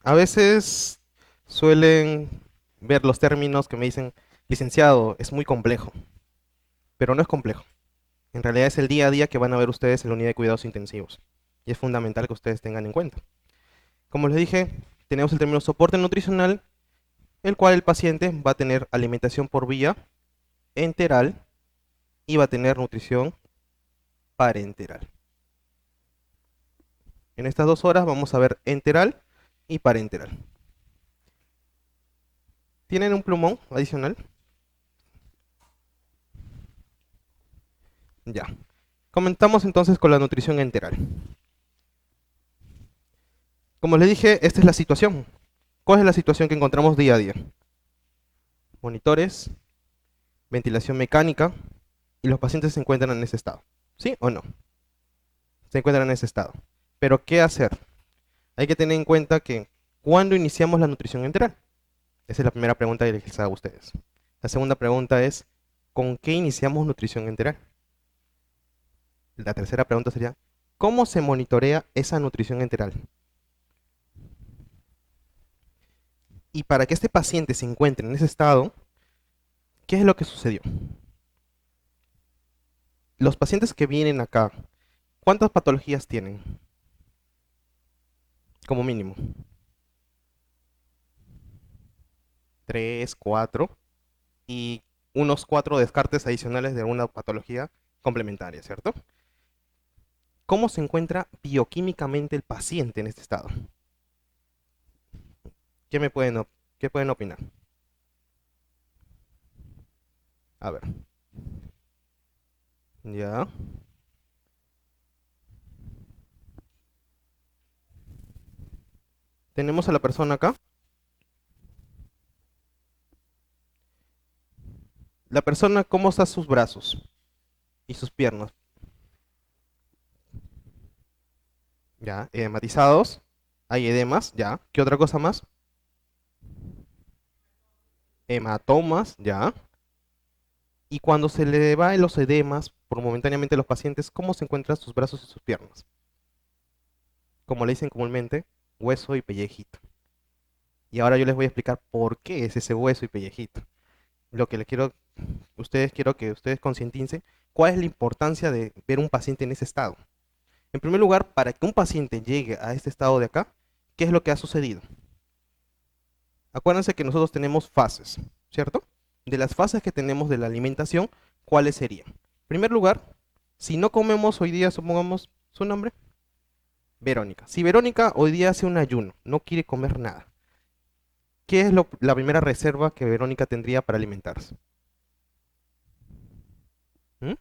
A veces suelen ver los términos que me dicen, licenciado, es muy complejo, pero no es complejo. En realidad es el día a día que van a ver ustedes en la unidad de cuidados intensivos. Y es fundamental que ustedes tengan en cuenta. Como les dije, tenemos el término soporte nutricional, el cual el paciente va a tener alimentación por vía enteral y va a tener nutrición parenteral. En estas 2 horas vamos a ver enteral y parenteral. ¿Tienen un plumón adicional? Ya. Comentamos entonces con la nutrición enteral. Como les dije, esta es la situación. ¿Cuál es la situación que encontramos día a día? Monitores, ventilación mecánica y los pacientes se encuentran en ese estado. ¿Sí o no? Se encuentran en ese estado. Pero ¿qué hacer? Hay que tener en cuenta que ¿cuándo iniciamos la nutrición enteral? Esa es la primera pregunta que les hago a ustedes. La segunda pregunta es ¿con qué iniciamos nutrición enteral? La tercera pregunta sería ¿cómo se monitorea esa nutrición enteral? Y para que este paciente se encuentre en ese estado, ¿qué es lo que sucedió? Los pacientes que vienen acá, ¿cuántas patologías tienen? Como mínimo. 3, 4 y unos 4 descartes adicionales de alguna patología complementaria, ¿cierto? ¿Cómo se encuentra bioquímicamente el paciente en este estado? ¿Qué me pueden, qué pueden opinar? A ver. Ya. Tenemos a la persona acá. La persona, ¿cómo está sus brazos y sus piernas? Ya, edematizados. Hay edemas, ya. ¿Qué otra cosa más? Hematomas, ya. Y cuando se le va los edemas, por momentáneamente a los pacientes, ¿cómo se encuentran sus brazos y sus piernas? Como le dicen comúnmente, hueso y pellejito. Y ahora yo les voy a explicar por qué es ese hueso y pellejito. Lo que les quiero que ustedes concienticen, cuál es la importancia de ver un paciente en ese estado. En primer lugar, para que un paciente llegue a este estado de acá, ¿qué es lo que ha sucedido? Acuérdense que nosotros tenemos fases, ¿cierto? De las fases que tenemos de la alimentación, ¿cuáles serían? En primer lugar, si no comemos hoy día, supongamos su nombre, Verónica. Si Verónica hoy día hace un ayuno, no quiere comer nada, ¿qué es la primera reserva que Verónica tendría para alimentarse? ¿Mm?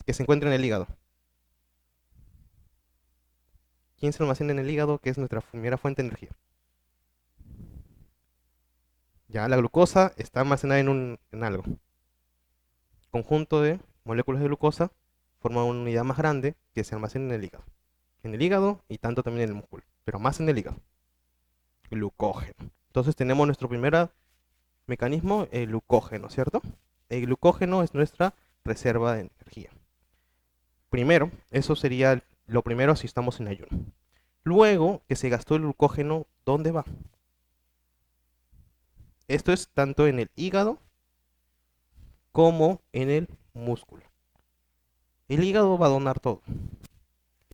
Que se encuentra en el hígado. ¿Quién se almacena en el hígado? Que es nuestra primera fuente de energía. Ya la glucosa está almacenada en algo. Conjunto de moléculas de glucosa forma una unidad más grande que se almacena en el hígado. En el hígado y tanto también en el músculo, pero más en el hígado. Glucógeno. Entonces tenemos nuestro primer mecanismo, el glucógeno, ¿cierto? El glucógeno es nuestra reserva de energía. Primero, eso sería lo primero si estamos en ayuno. Luego que se gastó el glucógeno, ¿dónde va? Esto es tanto en el hígado como en el músculo. El hígado va a donar todo.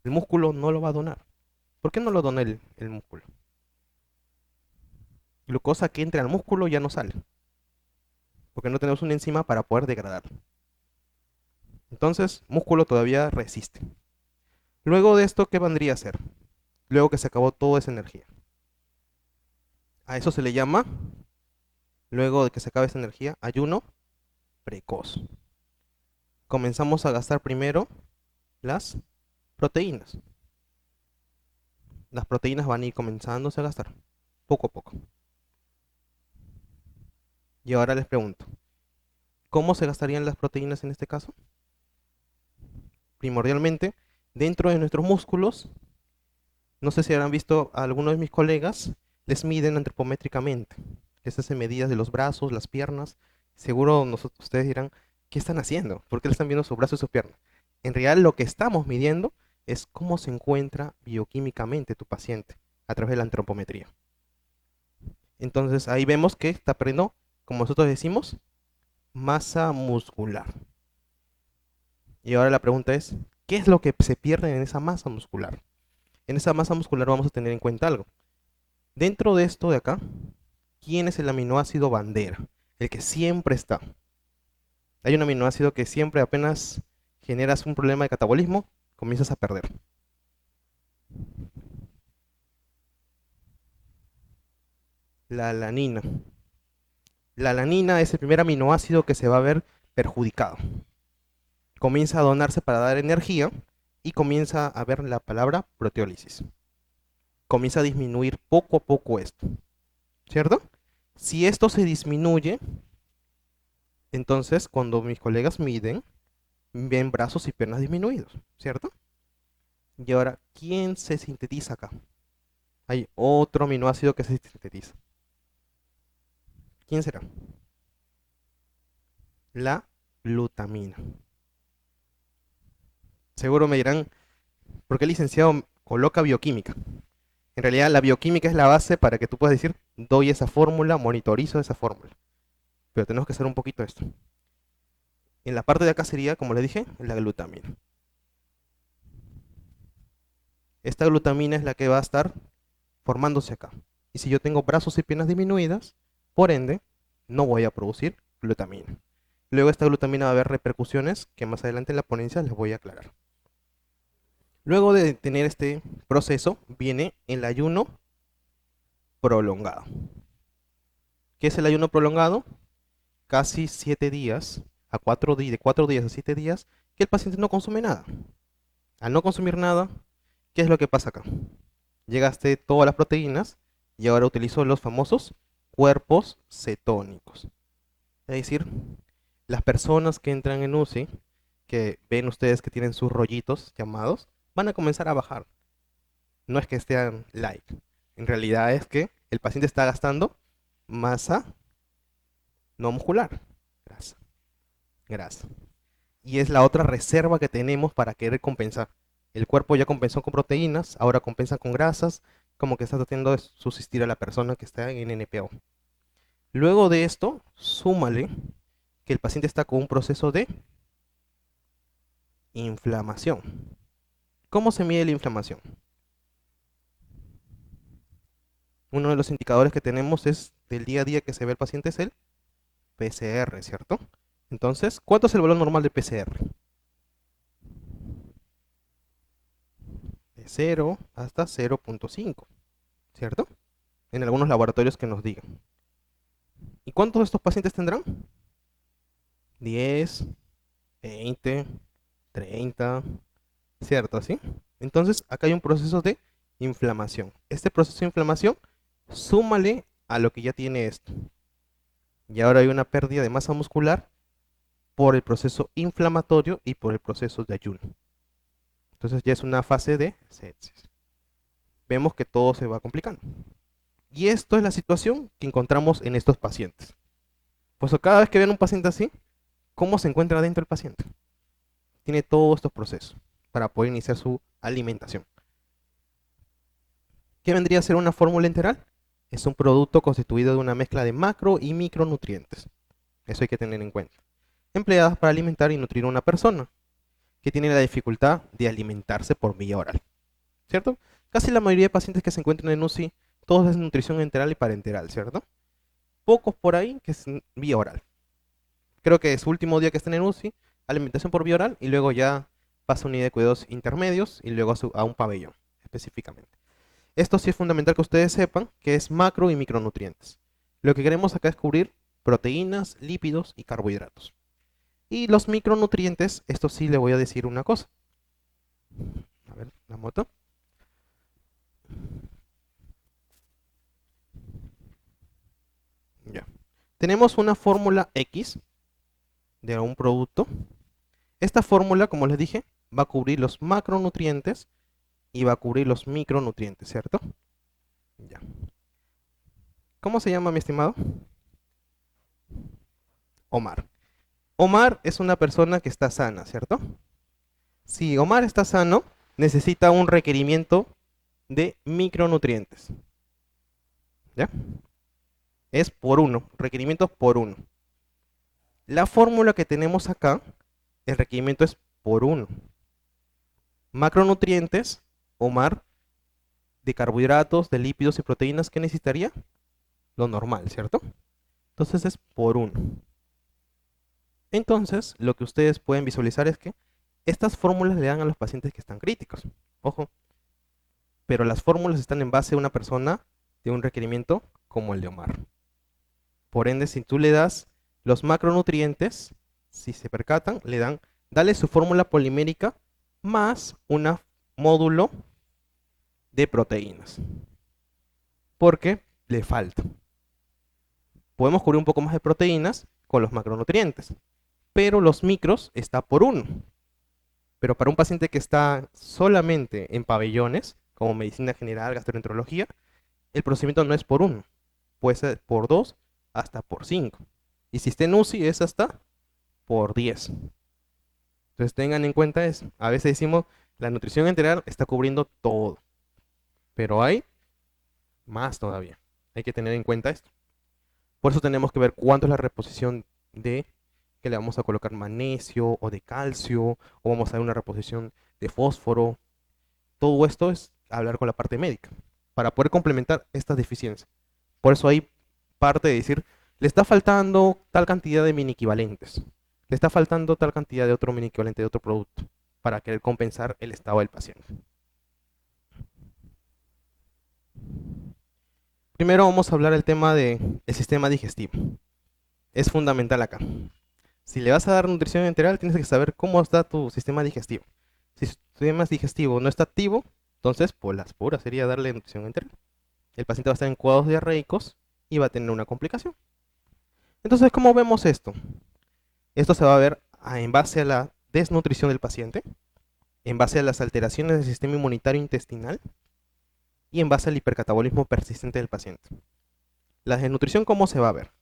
El músculo no lo va a donar. ¿Por qué no lo dona el músculo? Glucosa que entre al músculo ya no sale, porque no tenemos una enzima para poder degradarlo. Entonces, músculo todavía resiste. Luego de esto, ¿qué vendría a ser? Luego que se acabó toda esa energía. A eso se le llama, luego de que se acabe esa energía, ayuno precoz. Comenzamos a gastar primero las proteínas. Las proteínas van a ir comenzándose a gastar, poco a poco. Y ahora les pregunto, ¿cómo se gastarían las proteínas en este caso? Primordialmente, dentro de nuestros músculos, no sé si habrán visto a algunos de mis colegas, les miden antropométricamente. Les hacen medidas de los brazos, las piernas. Seguro ustedes dirán, ¿qué están haciendo? ¿Por qué le están viendo sus brazos y sus piernas? En realidad lo que estamos midiendo es cómo se encuentra bioquímicamente tu paciente. a través de la antropometría. Entonces ahí vemos que está perdiendo, como nosotros decimos, masa muscular. Y ahora la pregunta es, ¿qué es lo que se pierde en esa masa muscular? En esa masa muscular vamos a tener en cuenta algo. Dentro de esto de acá, ¿quién es el aminoácido bandera? El que siempre está. Hay un aminoácido que siempre apenas generas un problema de catabolismo, comienzas a perder. La alanina. La alanina es el primer aminoácido que se va a ver perjudicado. Comienza a donarse para dar energía y comienza a ver la palabra proteólisis. Comienza a disminuir poco a poco esto, ¿cierto? Si esto se disminuye, entonces cuando mis colegas miden, ven brazos y piernas disminuidos, ¿cierto? Y ahora, ¿quién se sintetiza acá? Hay otro aminoácido que se sintetiza. ¿Quién será? La glutamina. Seguro me dirán, ¿por qué el licenciado coloca bioquímica? En realidad la bioquímica es la base para que tú puedas decir, doy esa fórmula, monitorizo esa fórmula. Pero tenemos que hacer un poquito esto. En la parte de acá sería, como les dije, la glutamina. Esta glutamina es la que va a estar formándose acá. Y si yo tengo brazos y piernas disminuidas, por ende, no voy a producir glutamina. Luego esta glutamina va a haber repercusiones que más adelante en la ponencia les voy a aclarar. Luego de tener este proceso, viene el ayuno prolongado. ¿Qué es el ayuno prolongado? Casi 7 días, de 4 días a 7 días, que el paciente no consume nada. Al no consumir nada, ¿qué es lo que pasa acá? Llegaste todas las proteínas y ahora utilizo los famosos cuerpos cetónicos. Es decir, las personas que entran en UCI, que ven ustedes que tienen sus rollitos llamados, van a comenzar a bajar. No es que estén light. En realidad es que el paciente está gastando masa no muscular, grasa, grasa. Y es la otra reserva que tenemos para querer compensar. El cuerpo ya compensó con proteínas, ahora compensa con grasas, como que está tratando de subsistir a la persona que está en NPO. Luego de esto, súmale que el paciente está con un proceso de inflamación. ¿Cómo se mide la inflamación? Uno de los indicadores que tenemos es del día a día que se ve el paciente es el PCR, ¿cierto? Entonces, ¿cuánto es el valor normal de PCR? De 0 hasta 0.5, ¿cierto? En algunos laboratorios que nos digan. ¿Y cuántos de estos pacientes tendrán? 10, 20, 30, ¿cierto? ¿Sí? Entonces, acá hay un proceso de inflamación. Este proceso de inflamación, súmale a lo que ya tiene esto. Y ahora hay una pérdida de masa muscular por el proceso inflamatorio y por el proceso de ayuno. Entonces ya es una fase de sepsis. Vemos que todo se va complicando. Y esto es la situación que encontramos en estos pacientes. Pues cada vez que ven un paciente así, ¿cómo se encuentra dentro el paciente? Tiene todos estos procesos para poder iniciar su alimentación. ¿Qué vendría a ser una fórmula enteral? Es un producto constituido de una mezcla de macro y micronutrientes. Eso hay que tener en cuenta. Empleadas para alimentar y nutrir a una persona que tiene la dificultad de alimentarse por vía oral. ¿Cierto? Casi la mayoría de pacientes que se encuentran en UCI, todos es nutrición enteral y parenteral, ¿cierto? Pocos por ahí que es vía oral. Creo que es su último día que están en UCI, alimentación por vía oral y luego ya pasa a unidad de cuidados intermedios y luego a un pabellón específicamente. Esto sí es fundamental que ustedes sepan que es macro y micronutrientes. Lo que queremos acá es cubrir proteínas, lípidos y carbohidratos. Y los micronutrientes, esto sí le voy a decir una cosa. A ver, la moto. Ya. Tenemos una fórmula X de un producto. Esta fórmula, como les dije, va a cubrir los macronutrientes y va a cubrir los micronutrientes, ¿cierto? Ya. ¿Cómo se llama, mi estimado? Omar. Omar es una persona que está sana, ¿cierto? Si Omar está sano, necesita un requerimiento de micronutrientes. ¿Ya? Es por 1, requerimientos por 1. La fórmula que tenemos acá, el requerimiento es por 1. Macronutrientes, Omar, de carbohidratos, de lípidos y proteínas, ¿qué necesitaría? Lo normal, ¿cierto? Entonces es por 1. Entonces, lo que ustedes pueden visualizar es que estas fórmulas le dan a los pacientes que están críticos. Ojo, pero las fórmulas están en base a una persona de un requerimiento como el de Omar. Por ende, si tú le das los macronutrientes, si se percatan, le dan, dale su fórmula polimérica más un módulo de proteínas. Porque le falta. Podemos cubrir un poco más de proteínas con los macronutrientes, pero los micros está por 1. Pero para un paciente que está solamente en pabellones, como medicina general, gastroenterología, el procedimiento no es por 1, puede ser por 2 hasta por 5. Y si está en UCI es hasta por 10. Entonces tengan en cuenta eso. A veces decimos, la nutrición integral está cubriendo todo, pero hay más todavía. Hay que tener en cuenta esto. Por eso tenemos que ver cuánto es la reposición de que le vamos a colocar magnesio o de calcio, o vamos a dar una reposición de fósforo. Todo esto es hablar con la parte médica para poder complementar estas deficiencias. Por eso hay parte de decir, le está faltando tal cantidad de mini equivalentes, le está faltando tal cantidad de otro mini equivalente de otro producto para querer compensar el estado del paciente. Primero vamos a hablar del tema del sistema digestivo. Es fundamental acá. Si le vas a dar nutrición enteral, tienes que saber cómo está tu sistema digestivo. Si tu sistema digestivo no está activo, entonces, por las puras sería darle nutrición enteral. El paciente va a estar en cuadros diarreicos y va a tener una complicación. Entonces, ¿cómo vemos esto? Esto se va a ver en base a la desnutrición del paciente, en base a las alteraciones del sistema inmunitario intestinal y en base al hipercatabolismo persistente del paciente. La desnutrición, ¿cómo se va a ver?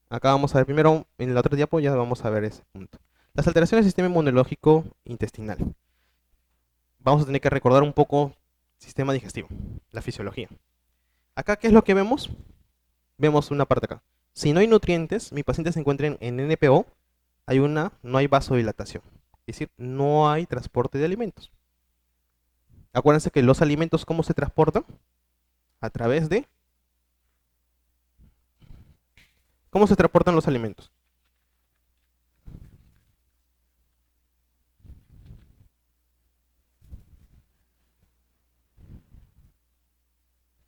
Acá vamos a ver primero, en la otra diapo ya vamos a ver ese punto. Las alteraciones del sistema inmunológico intestinal. Vamos a tener que recordar un poco el sistema digestivo, la fisiología. Acá, ¿qué es lo que vemos? Vemos una parte acá. Si no hay nutrientes, mi paciente se encuentra en NPO, no hay vasodilatación. Es decir, no hay transporte de alimentos. Acuérdense que los alimentos, ¿cómo se transportan? A través de... ¿Cómo se transportan los alimentos?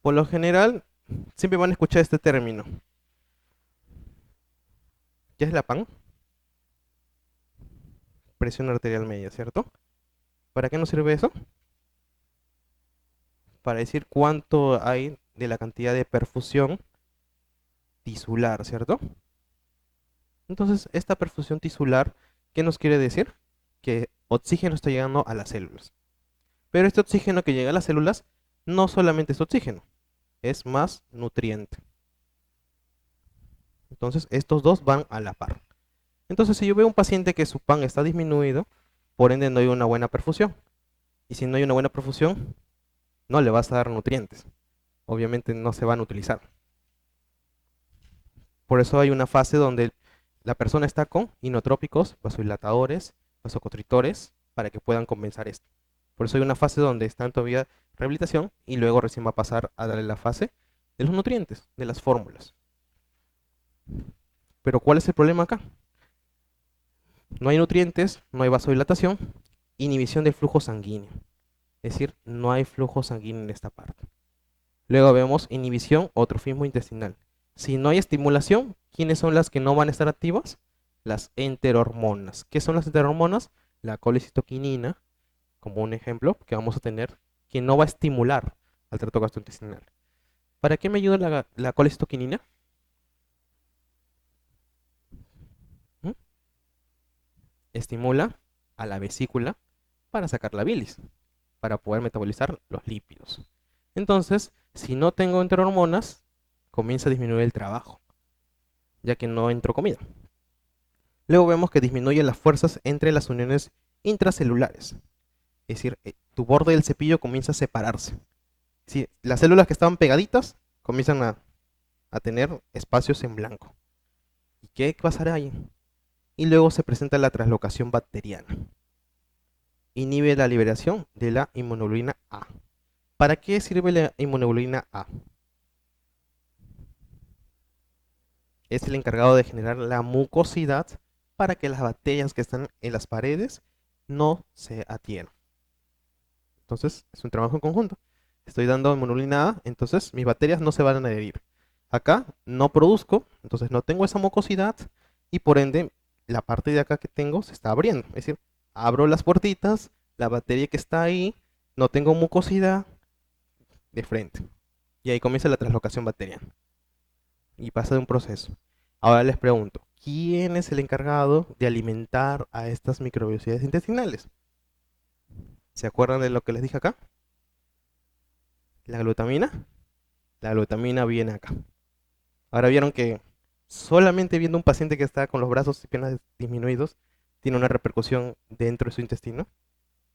Por lo general, siempre van a escuchar este término. ¿Qué es la PAN? Presión arterial media, ¿cierto? ¿Para qué nos sirve eso? Para decir cuánto hay de la cantidad de perfusión tisular, ¿cierto? Entonces, esta perfusión tisular, ¿qué nos quiere decir? Que oxígeno está llegando a las células. Pero este oxígeno que llega a las células no solamente es oxígeno, es más nutriente. Entonces, estos dos van a la par. Entonces, si yo veo un paciente que su PAN está disminuido, por ende no hay una buena perfusión. Y si no hay una buena perfusión, no le vas a dar nutrientes. Obviamente no se van a utilizar. Por eso hay una fase donde la persona está con inotrópicos, vasodilatadores, vasoconstrictores, para que puedan compensar esto. Por eso hay una fase donde está todavía rehabilitación y luego recién va a pasar a darle la fase de los nutrientes, de las fórmulas. Pero ¿cuál es el problema acá? No hay nutrientes, no hay vasodilatación, inhibición del flujo sanguíneo. Es decir, no hay flujo sanguíneo en esta parte. Luego vemos inhibición o trofismo intestinal. Si no hay estimulación, ¿quiénes son las que no van a estar activas? Las enterohormonas. ¿Qué son las enterohormonas? La colecitoquinina, como un ejemplo que vamos a tener, que no va a estimular al tracto gastrointestinal. ¿Para qué me ayuda la colecitoquinina? ¿Mm? Estimula a la vesícula para sacar la bilis, para poder metabolizar los lípidos. Entonces, si no tengo enterohormonas, comienza a disminuir el trabajo, ya que no entró comida. Luego vemos que disminuye las fuerzas entre las uniones intracelulares. Es decir, tu borde del cepillo comienza a separarse. Si las células que estaban pegaditas comienzan a tener espacios en blanco. ¿Y qué pasará ahí? Y luego se presenta la translocación bacteriana. Inhibe la liberación de la inmunoglobulina A. ¿Para qué sirve la inmunoglobulina A? Es el encargado de generar la mucosidad para que las bacterias que están en las paredes no se adhieran. Entonces, es un trabajo en conjunto. Estoy dando inmunoglobulina A, entonces mis bacterias no se van a adherir. Acá no produzco, entonces no tengo esa mucosidad y por ende la parte de acá que tengo se está abriendo. Es decir, abro las puertitas, la bacteria que está ahí, no tengo mucosidad de frente. Y ahí comienza la translocación bacteriana. Y pasa de un proceso. Ahora les pregunto, ¿quién es el encargado de alimentar a estas microbiosidades intestinales? ¿Se acuerdan de lo que les dije acá? ¿La glutamina? La glutamina viene acá. Ahora vieron que solamente viendo un paciente que está con los brazos y piernas disminuidos, tiene una repercusión dentro de su intestino.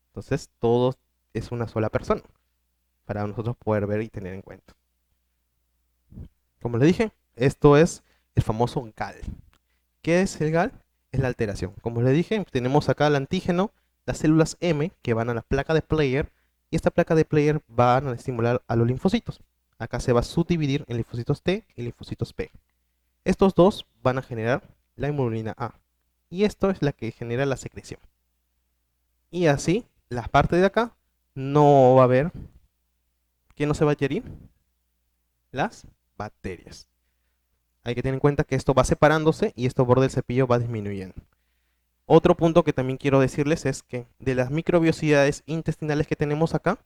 Entonces, todo es una sola persona para nosotros poder ver y tener en cuenta. Como les dije, esto es el famoso GAL. ¿Qué es el GAL? Es la alteración. Como les dije, tenemos acá el antígeno, las células M que van a la placa de Player y esta placa de Player van a estimular a los linfocitos. Acá se va a subdividir en linfocitos T y linfocitos P. Estos dos van a generar la inmunoglobulina A y esto es la que genera la secreción. Y así, la parte de acá no va a haber, ¿qué no se va a adherir? Las bacterias. Hay que tener en cuenta que esto va separándose y esto borde del cepillo va disminuyendo. Otro punto que también quiero decirles es que de las microbiosidades intestinales que tenemos acá,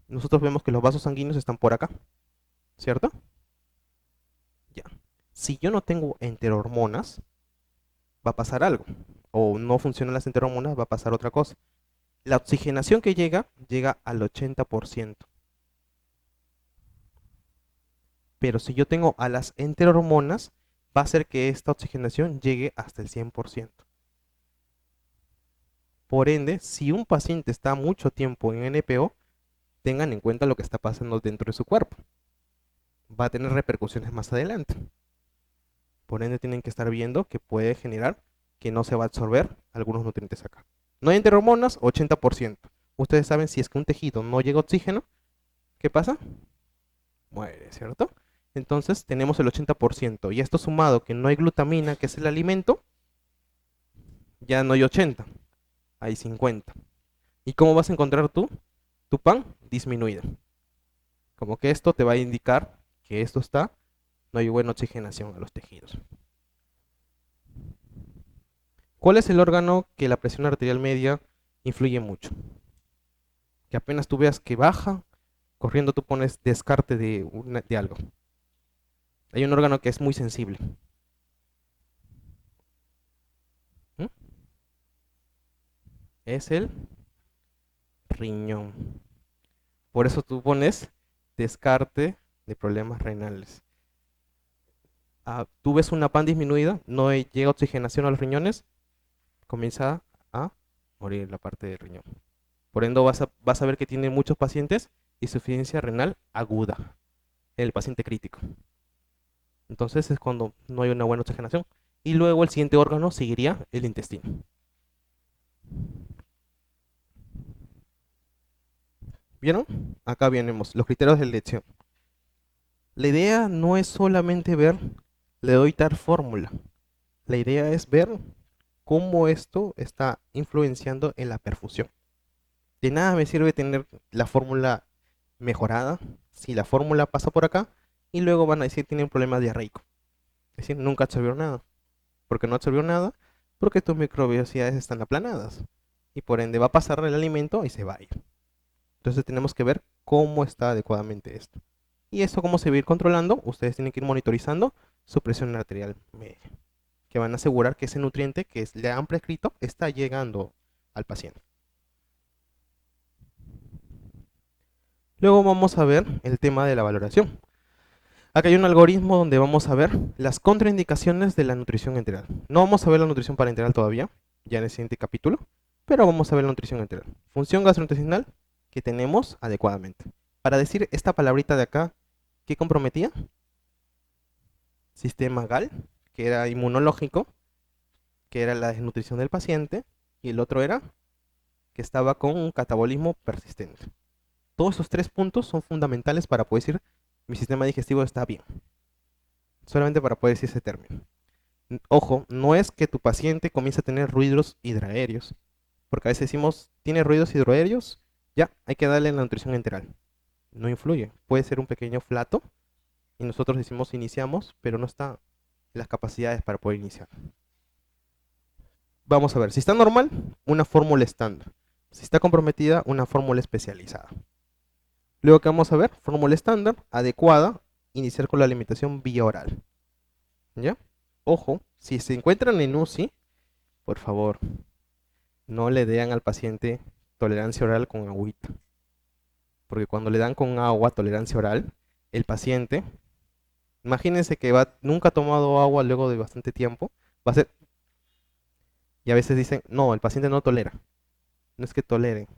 nosotros vemos que los vasos sanguíneos están por acá, ¿cierto? Ya. Si yo no tengo enterohormonas, va a pasar algo. O no funcionan las enterohormonas, va a pasar otra cosa. La oxigenación que llega al 80%. Pero si yo tengo a las enterohormonas, va a hacer que esta oxigenación llegue hasta el 100%. Por ende, si un paciente está mucho tiempo en NPO, tengan en cuenta lo que está pasando dentro de su cuerpo. Va a tener repercusiones más adelante. Por ende, tienen que estar viendo que puede generar que no se va a absorber algunos nutrientes acá. No hay enterohormonas, 80%. Ustedes saben, si es que un tejido no llega oxígeno, ¿qué pasa? Muere, ¿cierto? Entonces tenemos el 80%. Y esto sumado que no hay glutamina, que es el alimento, ya no hay 80, hay 50. ¿Y cómo vas a encontrar tú tu pan disminuido? Como que esto te va a indicar que esto está, no hay buena oxigenación a los tejidos. ¿Cuál es el órgano que la presión arterial media influye mucho? Que apenas tú veas que baja, corriendo tú pones descarte de algo. Hay un órgano que es muy sensible. ¿Mm? Es el riñón. Por eso tú pones descarte de problemas renales. Tú ves una pan disminuida, no llega oxigenación a los riñones, comienza a morir la parte del riñón. Por ende vas a ver que tiene muchos pacientes insuficiencia renal aguda, el paciente crítico. Entonces es cuando no hay una buena oxigenación. Y luego el siguiente órgano seguiría el intestino. ¿Vieron? Acá tenemos los criterios de elección. La idea no es solamente ver, le doy tal fórmula. La idea es ver cómo esto está influenciando en la perfusión. De nada me sirve tener la fórmula mejorada si la fórmula pasa por acá y luego van a decir que tienen un problema diarreico. Es decir, nunca absorbió nada. ¿Por qué no absorbió nada? Porque tus microbiosidades están aplanadas y por ende va a pasar el alimento y se va a ir. Entonces tenemos que ver cómo está adecuadamente esto. Y esto cómo se va a ir controlando, ustedes tienen que ir monitorizando su presión arterial media, que van a asegurar que ese nutriente que le han prescrito está llegando al paciente. Luego vamos a ver el tema de la valoración. Acá hay un algoritmo donde vamos a ver las contraindicaciones de la nutrición enteral. No vamos a ver la nutrición parenteral todavía, ya en el siguiente capítulo, pero vamos a ver la nutrición enteral. Función gastrointestinal que tenemos adecuadamente. Para decir esta palabrita de acá, ¿qué comprometía? Sistema GAL, que era inmunológico, que era la desnutrición del paciente, y el otro era que estaba con un catabolismo persistente. Todos esos tres puntos son fundamentales para poder decir mi sistema digestivo está bien. Solamente para poder decir ese término. Ojo, no es que tu paciente comience a tener ruidos hidroaéreos, porque a veces decimos, ¿tiene ruidos hidroaéreos? Ya, hay que darle la nutrición enteral. No influye, puede ser un pequeño flato, y nosotros decimos iniciamos, pero no está en las capacidades para poder iniciar. Vamos a ver, si está normal, una fórmula estándar. Si está comprometida, una fórmula especializada. Luego que vamos a ver, fórmula estándar, adecuada, iniciar con la alimentación vía oral. ¿Ya? Ojo, si se encuentran en UCI, por favor, no le den al paciente tolerancia oral con agüita. Porque cuando le dan con agua tolerancia oral, el paciente, imagínense que nunca ha tomado agua luego de bastante tiempo, va a ser, y a veces dicen, no, el paciente no tolera. No es que tolere,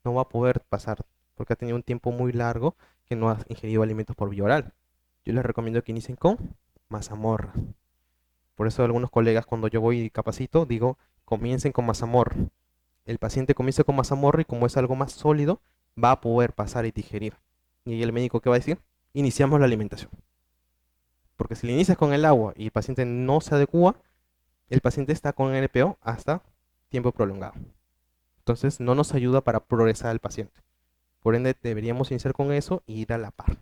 no va a poder pasar, porque ha tenido un tiempo muy largo que no ha ingerido alimentos por vía oral. Yo les recomiendo que inicien con mazamorra. Por eso algunos colegas cuando yo voy y capacito, digo, comiencen con mazamorra. El paciente comienza con mazamorra y como es algo más sólido, va a poder pasar y digerir. ¿Y el médico qué va a decir? Iniciamos la alimentación. Porque si le inicias con el agua y el paciente no se adecua, el paciente está con NPO hasta tiempo prolongado. Entonces no nos ayuda para progresar al paciente. Por ende, deberíamos iniciar con eso y ir a la par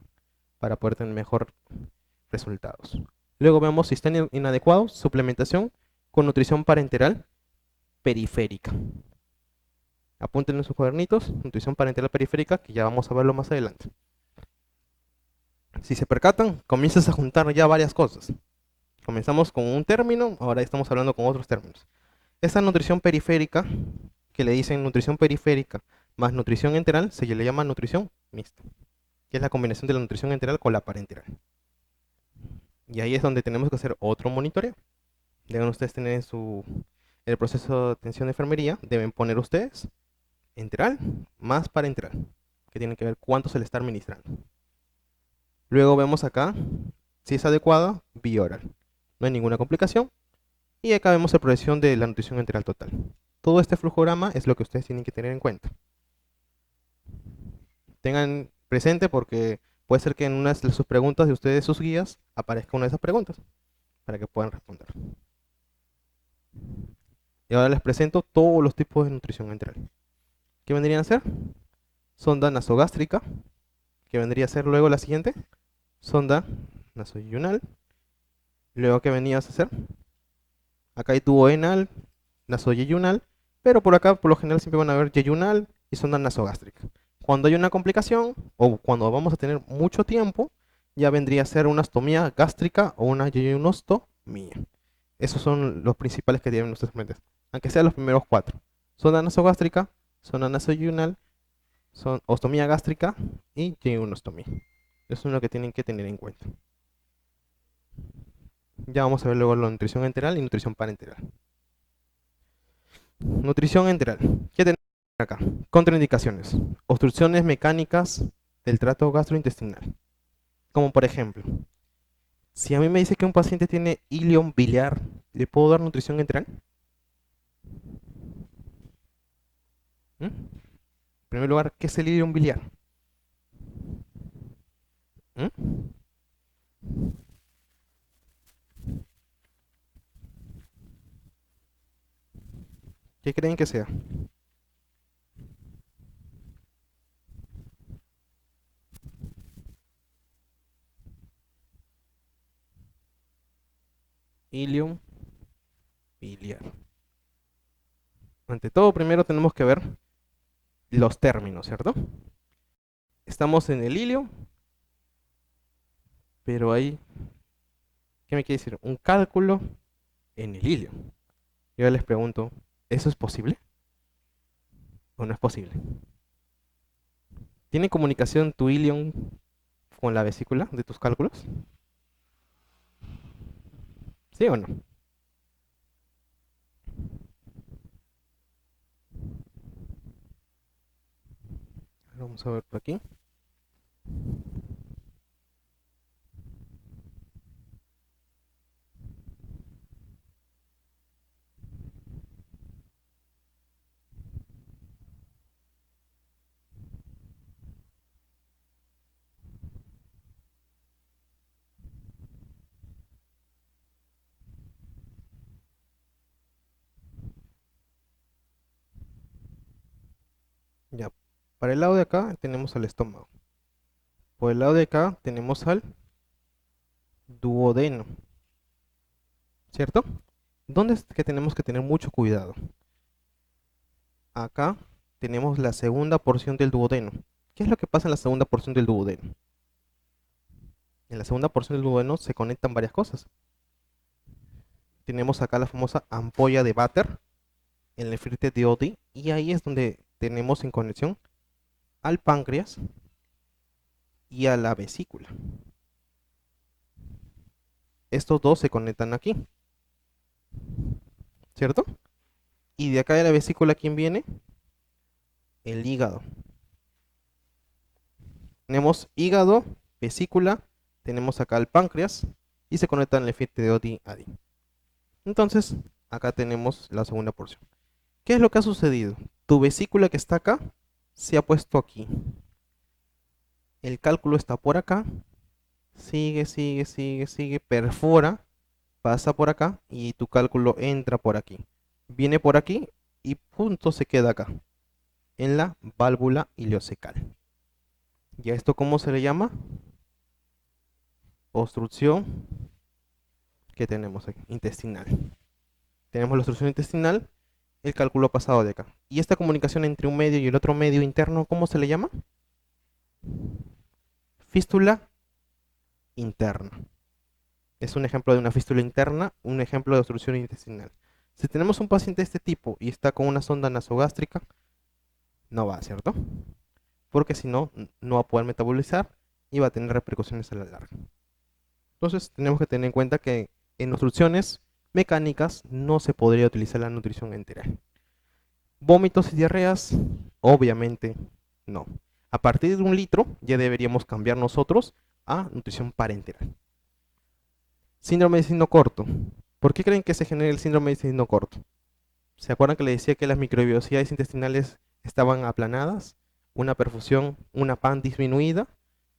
para poder tener mejor resultados. Luego vemos si están inadecuados, suplementación con nutrición parenteral periférica. Apunten en sus cuadernitos, nutrición parenteral periférica, que ya vamos a verlo más adelante. Si se percatan, comienzas a juntar ya varias cosas. Comenzamos con un término, ahora estamos hablando con otros términos. Esta nutrición periférica, que le dicen nutrición periférica más nutrición enteral, se le llama nutrición mixta, que es la combinación de la nutrición enteral con la parenteral. Y ahí es donde tenemos que hacer otro monitoreo. Deben ustedes tener el proceso de atención de enfermería, deben poner ustedes enteral más parenteral, que tienen que ver cuánto se le está administrando. Luego vemos acá si es adecuada, vía oral. No hay ninguna complicación. Y acá vemos la progresión de la nutrición enteral total. Todo este flujograma es lo que ustedes tienen que tener en cuenta. Tengan presente porque puede ser que en una de sus preguntas de ustedes, sus guías, aparezca una de esas preguntas para que puedan responder. Y ahora les presento todos los tipos de nutrición enteral. ¿Qué vendrían a ser? Sonda nasogástrica, que vendría a ser luego la siguiente, sonda nasoyunal. Luego, ¿qué venías a hacer? Acá hay tubo enal, nasoyeyunal, pero por acá por lo general siempre van a ver yeyunal y sonda nasogástrica. Cuando hay una complicación o cuando vamos a tener mucho tiempo, ya vendría a ser una ostomía gástrica o una yeyunostomía. Esos son los principales que tienen ustedes en mente, aunque sean los primeros cuatro. Sonda nasogástrica, sonda nasoyunal, ostomía gástrica y yeyunostomía. Eso es lo que tienen que tener en cuenta. Ya vamos a ver luego la nutrición enteral y nutrición parenteral. Nutrición enteral. ¿Qué tenemos acá? Contraindicaciones. Obstrucciones mecánicas del tracto gastrointestinal. Como por ejemplo, si a mí me dice que un paciente tiene ilion biliar, ¿le puedo dar nutrición enteral? ¿Mm? En primer lugar, ¿qué es el ilion biliar? ¿Mm? ¿Qué creen que sea? Ilion biliar. Ante todo, primero tenemos que ver los términos, ¿cierto? Estamos en el ilio, pero hay, ¿qué me quiere decir? Un cálculo en el ilio. Yo les pregunto, ¿eso es posible o no es posible? ¿Tiene comunicación tu ilion con la vesícula de tus cálculos? ¿Sí o no? Vamos a ver por aquí. Ya, para el lado de acá tenemos al estómago. Por el lado de acá tenemos al duodeno, ¿cierto? ¿Dónde es que tenemos que tener mucho cuidado? Acá tenemos la segunda porción del duodeno. ¿Qué es lo que pasa en la segunda porción del duodeno? En la segunda porción del duodeno se conectan varias cosas. Tenemos acá la famosa ampolla de Vater, el nefrite de Oddi, y ahí es donde tenemos en conexión al páncreas y a la vesícula. Estos dos se conectan aquí, ¿cierto? Y de acá de la vesícula, ¿quién viene? El hígado. Tenemos hígado, vesícula, tenemos acá el páncreas y se conectan el nefrite de Oddi a Adi. Entonces, acá tenemos la segunda porción. ¿Qué es lo que ha sucedido? Tu vesícula que está acá se ha puesto aquí. El cálculo está por acá. Sigue, perfora, pasa por acá y tu cálculo entra por aquí. Viene por aquí y punto se queda acá, en la válvula ileocecal. ¿Y a esto cómo se le llama? Obstrucción que tenemos aquí, intestinal. Tenemos la obstrucción intestinal, el cálculo pasado de acá. ¿Y esta comunicación entre un medio y el otro medio interno, cómo se le llama? Fístula interna. Es un ejemplo de una fístula interna, un ejemplo de obstrucción intestinal. Si tenemos un paciente de este tipo y está con una sonda nasogástrica, no va, ¿cierto? Porque si no, no va a poder metabolizar y va a tener repercusiones a la larga. Entonces, tenemos que tener en cuenta que en obstrucciones mecánicas no se podría utilizar la nutrición enteral. Vómitos y diarreas, obviamente no. A partir de 1 litro ya deberíamos cambiar nosotros a nutrición parenteral. Síndrome de intestino corto. ¿Por qué creen que se genera el síndrome de intestino corto? ¿Se acuerdan que les decía que las microbiosidades intestinales estaban aplanadas? Una perfusión, una PAN disminuida.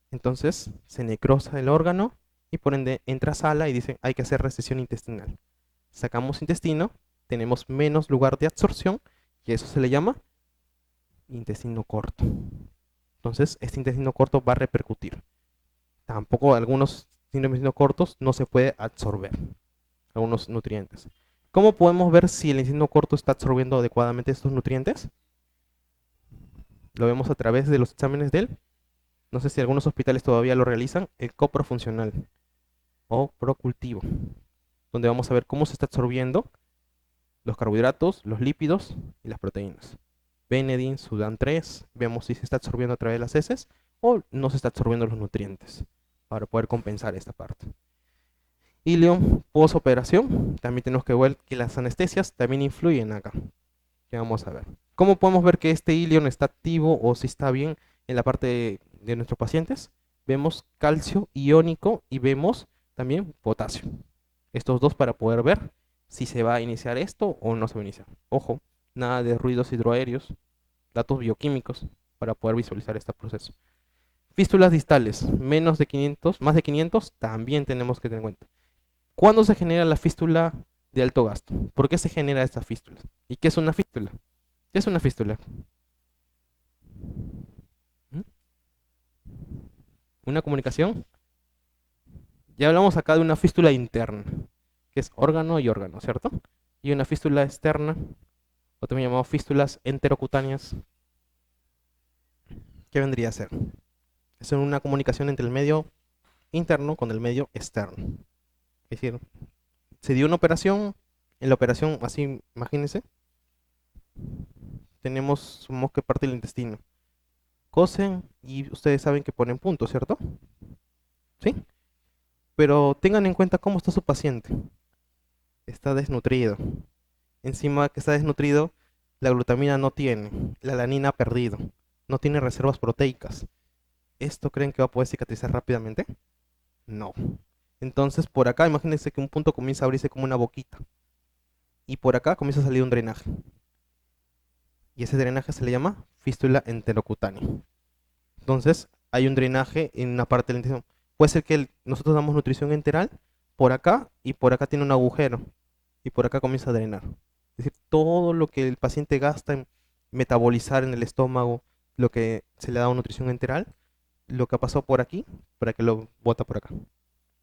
Entonces se necrosa el órgano y por ende entra a sala y dicen hay que hacer recesión intestinal. Sacamos intestino, tenemos menos lugar de absorción y eso se le llama intestino corto. Entonces este intestino corto va a repercutir. Tampoco algunos síndromes de intestino cortos no se puede absorber algunos nutrientes. ¿Cómo podemos ver si el intestino corto está absorbiendo adecuadamente estos nutrientes? Lo vemos a través de los exámenes del, no sé si algunos hospitales todavía lo realizan, el coprofuncional o procultivo, donde vamos a ver cómo se está absorbiendo los carbohidratos, los lípidos y las proteínas. Benedin, Sudan 3, vemos si se está absorbiendo a través de las heces o no se está absorbiendo los nutrientes para poder compensar esta parte. Ilio, posoperación, también tenemos que ver que las anestesias también influyen acá. Que vamos a ver. ¿Cómo podemos ver que este ilion está activo o si está bien en la parte de nuestros pacientes? Vemos calcio iónico y vemos también potasio. Estos dos para poder ver si se va a iniciar esto o no se va a iniciar. Ojo, nada de ruidos hidroaéreos, datos bioquímicos para poder visualizar este proceso. Fístulas distales, menos de 500, más de 500, también tenemos que tener en cuenta. ¿Cuándo se genera la fístula de alto gasto? ¿Por qué se genera esta fístula? ¿Y qué es una fístula? ¿Qué es una fístula? ¿Mm? ¿Una comunicación? Ya hablamos acá de una fístula interna, que es órgano y órgano, ¿cierto? Y una fístula externa, o también llamado fístulas enterocutáneas, ¿qué vendría a ser? Es una comunicación entre el medio interno con el medio externo. Es decir, se dio una operación, en la operación, así, imagínense, supongamos que parte del intestino. Cosen y ustedes saben que ponen puntos, ¿cierto? ¿Sí? Pero tengan en cuenta cómo está su paciente. Está desnutrido. Encima que está desnutrido, la glutamina no tiene, la alanina ha perdido. no tiene reservas proteicas. ¿Esto creen que va a poder cicatrizar rápidamente? No. Entonces, por acá, imagínense que un punto comienza a abrirse como una boquita. Y por acá comienza a salir un drenaje. Y ese drenaje se le llama fístula enterocutánea. Entonces, hay un drenaje en una parte del intestino. Puede ser que nosotros damos nutrición enteral por acá y por acá tiene un agujero. Y por acá comienza a drenar. Es decir, todo lo que el paciente gasta en metabolizar en el estómago, lo que se le ha dado nutrición enteral, lo que ha pasado por aquí, para que lo bota por acá.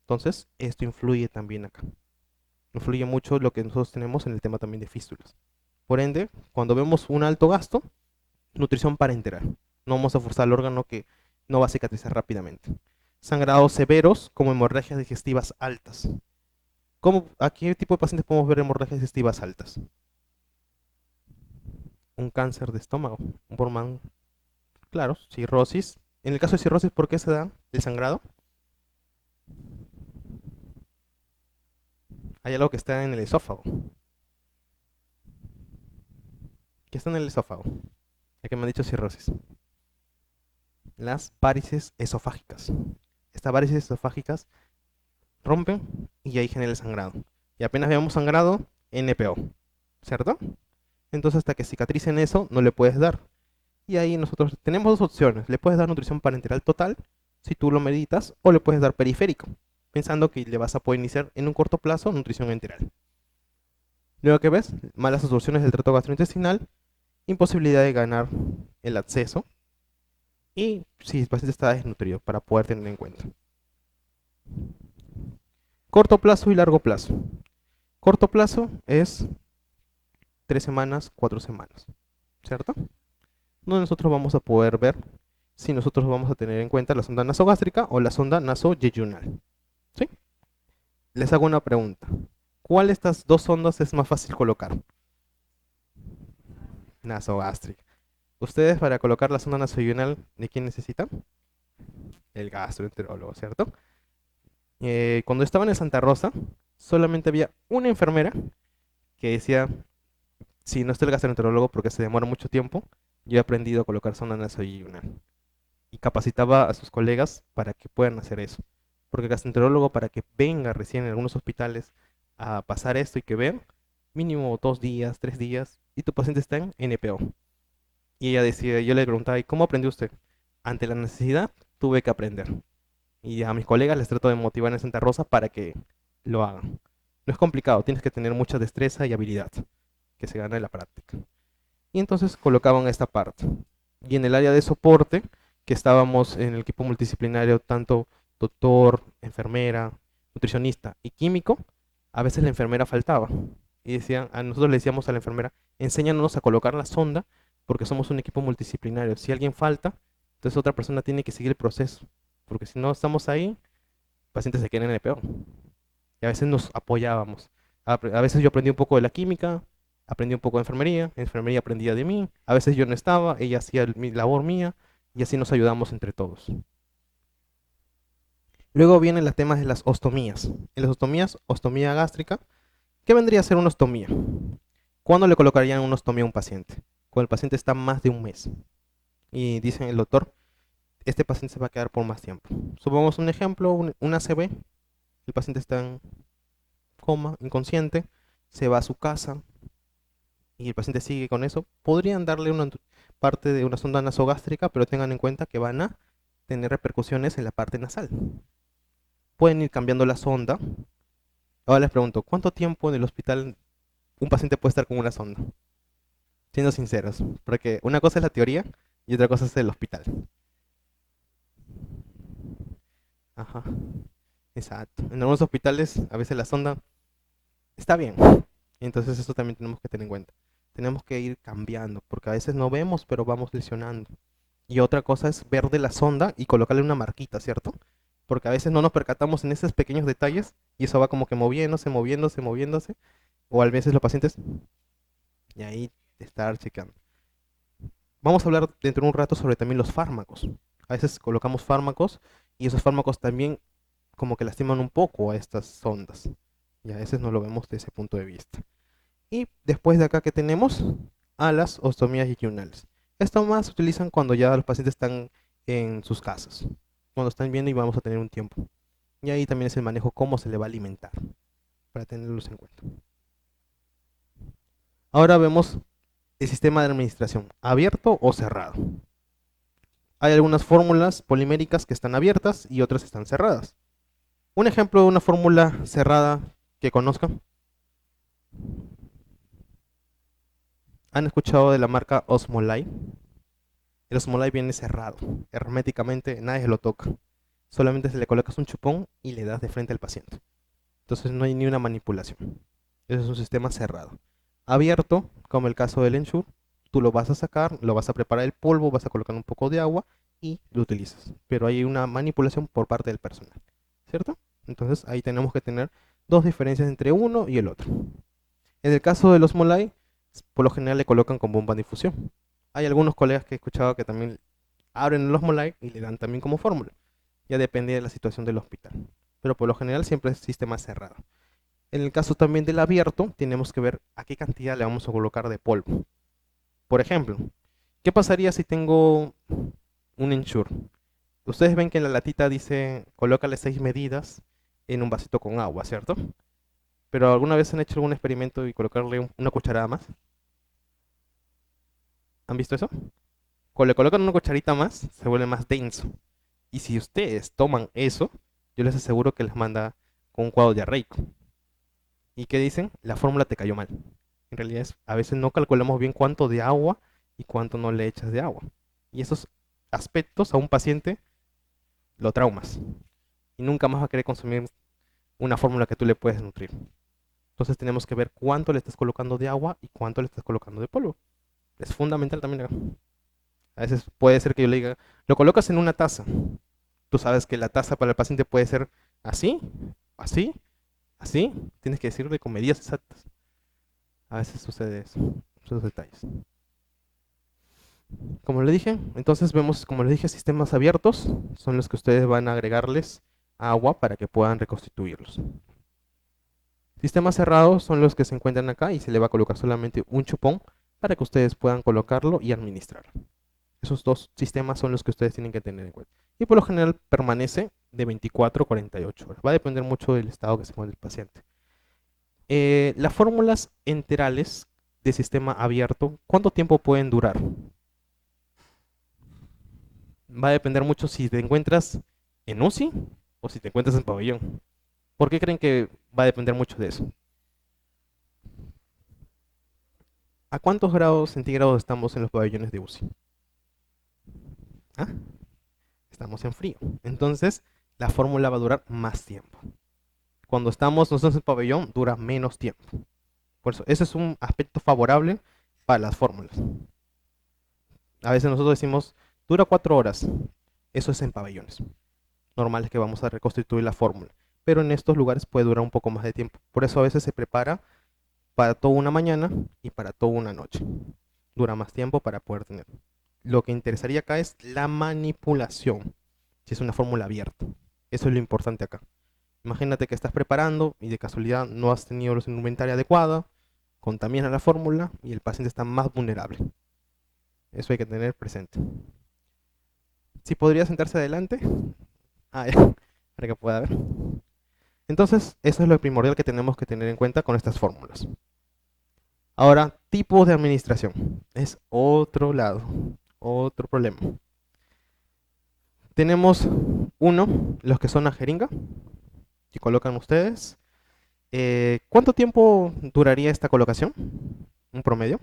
Entonces, esto influye también acá. Influye mucho lo que nosotros tenemos en el tema también de fístulas. Por ende, cuando vemos un alto gasto, nutrición parenteral. No vamos a forzar al órgano que no va a cicatrizar rápidamente. Sangrados severos como hemorragias digestivas altas. ¿A qué tipo de pacientes podemos ver hemorragias digestivas altas? Un cáncer de estómago, un Bormann, claro, cirrosis. En el caso de cirrosis, ¿por qué se da el sangrado? Hay algo que está en el esófago. ¿Qué está en el esófago? Ya que me han dicho cirrosis. Las varices esofágicas. Estas varices esofágicas rompen y ahí genera el sangrado. Y apenas veamos sangrado, NPO, ¿cierto? Entonces hasta que cicatricen eso, no le puedes dar. Y ahí nosotros tenemos dos opciones. Le puedes dar nutrición parenteral total, si tú lo meditas, o le puedes dar periférico, pensando que le vas a poder iniciar en un corto plazo nutrición enteral. Luego que ves, malas absorciones del tracto gastrointestinal, imposibilidad de ganar el acceso, y si el paciente está desnutrido, para poder tener en cuenta. Corto plazo y largo plazo. Corto plazo es 3 semanas, 4 semanas, ¿cierto? Donde nosotros vamos a poder ver si nosotros vamos a tener en cuenta la sonda nasogástrica o la sonda nasoyeyunal. ¿Sí? Les hago una pregunta. ¿Cuál de estas dos sondas es más fácil colocar? Nasogástrica. Ustedes para colocar la sonda nasoyeyunal, ¿de quién necesitan? El gastroenterólogo, ¿cierto? Cuando estaba en Santa Rosa, solamente había una enfermera que decía, si no está el gastroenterólogo porque se demora mucho tiempo, yo he aprendido a colocar sonda nasoyeyunal. Y capacitaba a sus colegas para que puedan hacer eso. Porque el gastroenterólogo, para que venga recién en algunos hospitales a pasar esto y que vean, mínimo 2 días, 3 días, y tu paciente está en NPO. Y ella decía, yo le preguntaba, ¿y cómo aprendió usted? Ante la necesidad, tuve que aprender. Y a mis colegas les trato de motivar en Santa Rosa para que lo hagan. No es complicado, tienes que tener mucha destreza y habilidad, que se gana en la práctica. Y entonces colocaban esta parte. Y en el área de soporte, que estábamos en el equipo multidisciplinario, tanto doctor, enfermera, nutricionista y químico, a veces la enfermera faltaba. Y decían, a nosotros le decíamos a la enfermera, enséñanos a colocar la sonda, porque somos un equipo multidisciplinario. Si alguien falta, entonces otra persona tiene que seguir el proceso. Porque si no estamos ahí, pacientes se quedan en el peor. Y a veces nos apoyábamos. A veces yo aprendí un poco de la química, aprendí un poco de enfermería aprendía de mí, a veces yo no estaba, ella hacía mi labor mía, y así nos ayudamos entre todos. Luego vienen los temas de las ostomías. En las ostomías, ostomía gástrica, ¿qué vendría a ser una ostomía? ¿Cuándo le colocarían una ostomía a un paciente? Cuando el paciente está más de un mes. Y dice el doctor, este paciente se va a quedar por más tiempo. Supongamos un ejemplo, un ACV, el paciente está en coma, inconsciente, se va a su casa y el paciente sigue con eso, podrían darle una parte de una sonda nasogástrica, pero tengan en cuenta que van a tener repercusiones en la parte nasal. Pueden ir cambiando la sonda. Ahora les pregunto, ¿cuánto tiempo en el hospital un paciente puede estar con una sonda? Siendo sinceros, porque una cosa es la teoría y otra cosa es el hospital. Ajá, exacto. En algunos hospitales a veces la sonda está bien. Entonces eso también tenemos que tener en cuenta. Tenemos que ir cambiando, porque a veces no vemos, pero vamos lesionando. Y otra cosa es ver de la sonda y colocarle una marquita, ¿cierto? Porque a veces no nos percatamos en esos pequeños detalles y eso va como que moviéndose, moviéndose, moviéndose. O a veces los pacientes, y ahí estar checando. Vamos a hablar dentro de un rato sobre también los fármacos. A veces colocamos fármacos y esos fármacos también como que lastiman un poco a estas sondas. Y a veces no lo vemos desde ese punto de vista. Y después de acá que tenemos a las ostomías yeyunales. Esto más se utilizan cuando ya los pacientes están en sus casas, cuando están viendo y vamos a tener un tiempo. Y ahí también es el manejo cómo se le va a alimentar, para tenerlos en cuenta. Ahora vemos el sistema de administración, abierto o cerrado. Hay algunas fórmulas poliméricas que están abiertas y otras están cerradas. Un ejemplo de una fórmula cerrada que conozcan. ¿Han escuchado de la marca Osmolite? El Osmolite viene cerrado, herméticamente, nadie se lo toca. Solamente se le colocas un chupón y le das de frente al paciente. Entonces no hay ni una manipulación. Ese es un sistema cerrado. Abierto, como el caso del Ensure, tú lo vas a sacar, lo vas a preparar el polvo, vas a colocar un poco de agua y lo utilizas. Pero hay una manipulación por parte del personal, ¿cierto? Entonces ahí tenemos que tener dos diferencias entre uno y el otro. En el caso de los Molay, por lo general le colocan con bomba de infusión. Hay algunos colegas que he escuchado que también abren los Molay y le dan también como fórmula. Ya depende de la situación del hospital. Pero por lo general siempre es sistema cerrado. En el caso también del abierto, tenemos que ver a qué cantidad le vamos a colocar de polvo. Por ejemplo, ¿qué pasaría si tengo un Ensure? Ustedes ven que en la latita dice, colócale 6 medidas en un vasito con agua, ¿cierto? Pero ¿alguna vez han hecho algún experimento y colocarle una cucharada más? ¿Han visto eso? Cuando le colocan una cucharita más, se vuelve más denso. Y si ustedes toman eso, yo les aseguro que les manda con un cuadro diarreico. ¿Y qué dicen? La fórmula te cayó mal. En realidad a veces no calculamos bien cuánto de agua y cuánto no le echas de agua. Y esos aspectos a un paciente lo traumas. Y nunca más va a querer consumir una fórmula que tú le puedes nutrir. Entonces tenemos que ver cuánto le estás colocando de agua y cuánto le estás colocando de polvo. Es fundamental también acá. A veces puede ser que yo le diga, lo colocas en una taza. Tú sabes que la taza para el paciente puede ser así, así, así. Tienes que decirle con medidas exactas. A veces sucede eso, esos detalles. Como le dije, entonces vemos, como les dije, sistemas abiertos son los que ustedes van a agregarles agua para que puedan reconstituirlos. Sistemas cerrados son los que se encuentran acá y se le va a colocar solamente un chupón para que ustedes puedan colocarlo y administrarlo. Esos dos sistemas son los que ustedes tienen que tener en cuenta. Y por lo general permanece de 24 a 48 horas. Va a depender mucho del estado que se encuentre el paciente. Las fórmulas enterales de sistema abierto, ¿cuánto tiempo pueden durar? Va a depender mucho si te encuentras en UCI o si te encuentras en pabellón. ¿Por qué creen que va a depender mucho de eso? ¿A cuántos grados centígrados estamos en los pabellones de UCI? ¿Ah? Estamos en frío. Entonces, la fórmula va a durar más tiempo. Cuando estamos nosotros en pabellón, dura menos tiempo. Por eso, ese es un aspecto favorable para las fórmulas. A veces nosotros decimos, dura 4 horas. Eso es en pabellones. Normal es que vamos a reconstituir la fórmula. Pero en estos lugares puede durar un poco más de tiempo. Por eso a veces se prepara para toda una mañana y para toda una noche. Dura más tiempo para poder tener. Lo que interesaría acá es la manipulación. Si es una fórmula abierta. Eso es lo importante acá. Imagínate que estás preparando y de casualidad no has tenido la indumentaria adecuada, contamina la fórmula y el paciente está más vulnerable. Eso hay que tener presente. Si podría sentarse adelante, ya, para que pueda ver. Entonces, eso es lo primordial que tenemos que tener en cuenta con estas fórmulas. Ahora, tipos de administración. Es otro lado, otro problema. Tenemos uno, los que son a jeringa, que colocan ustedes. ¿Cuánto tiempo duraría esta colocación? ¿Un promedio?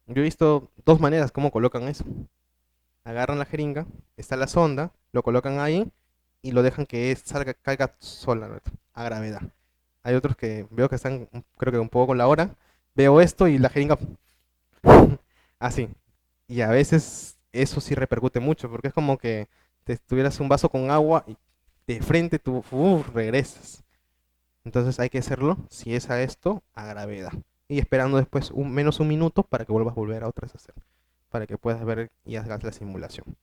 Yo he visto dos maneras cómo colocan eso. Agarran la jeringa, está la sonda, lo colocan ahí y lo dejan que salga, caiga sola, ¿no? A gravedad. Hay otros que veo que están, creo que un poco con la hora. Veo esto y la jeringa así. Y a veces eso sí repercute mucho, porque es como que te tuvieras un vaso con agua y de frente tú regresas. Entonces hay que hacerlo, si es a esto, a gravedad. Y esperando después menos un minuto para que vuelvas a volver a otras a hacer. Para que puedas ver y hagas la simulación.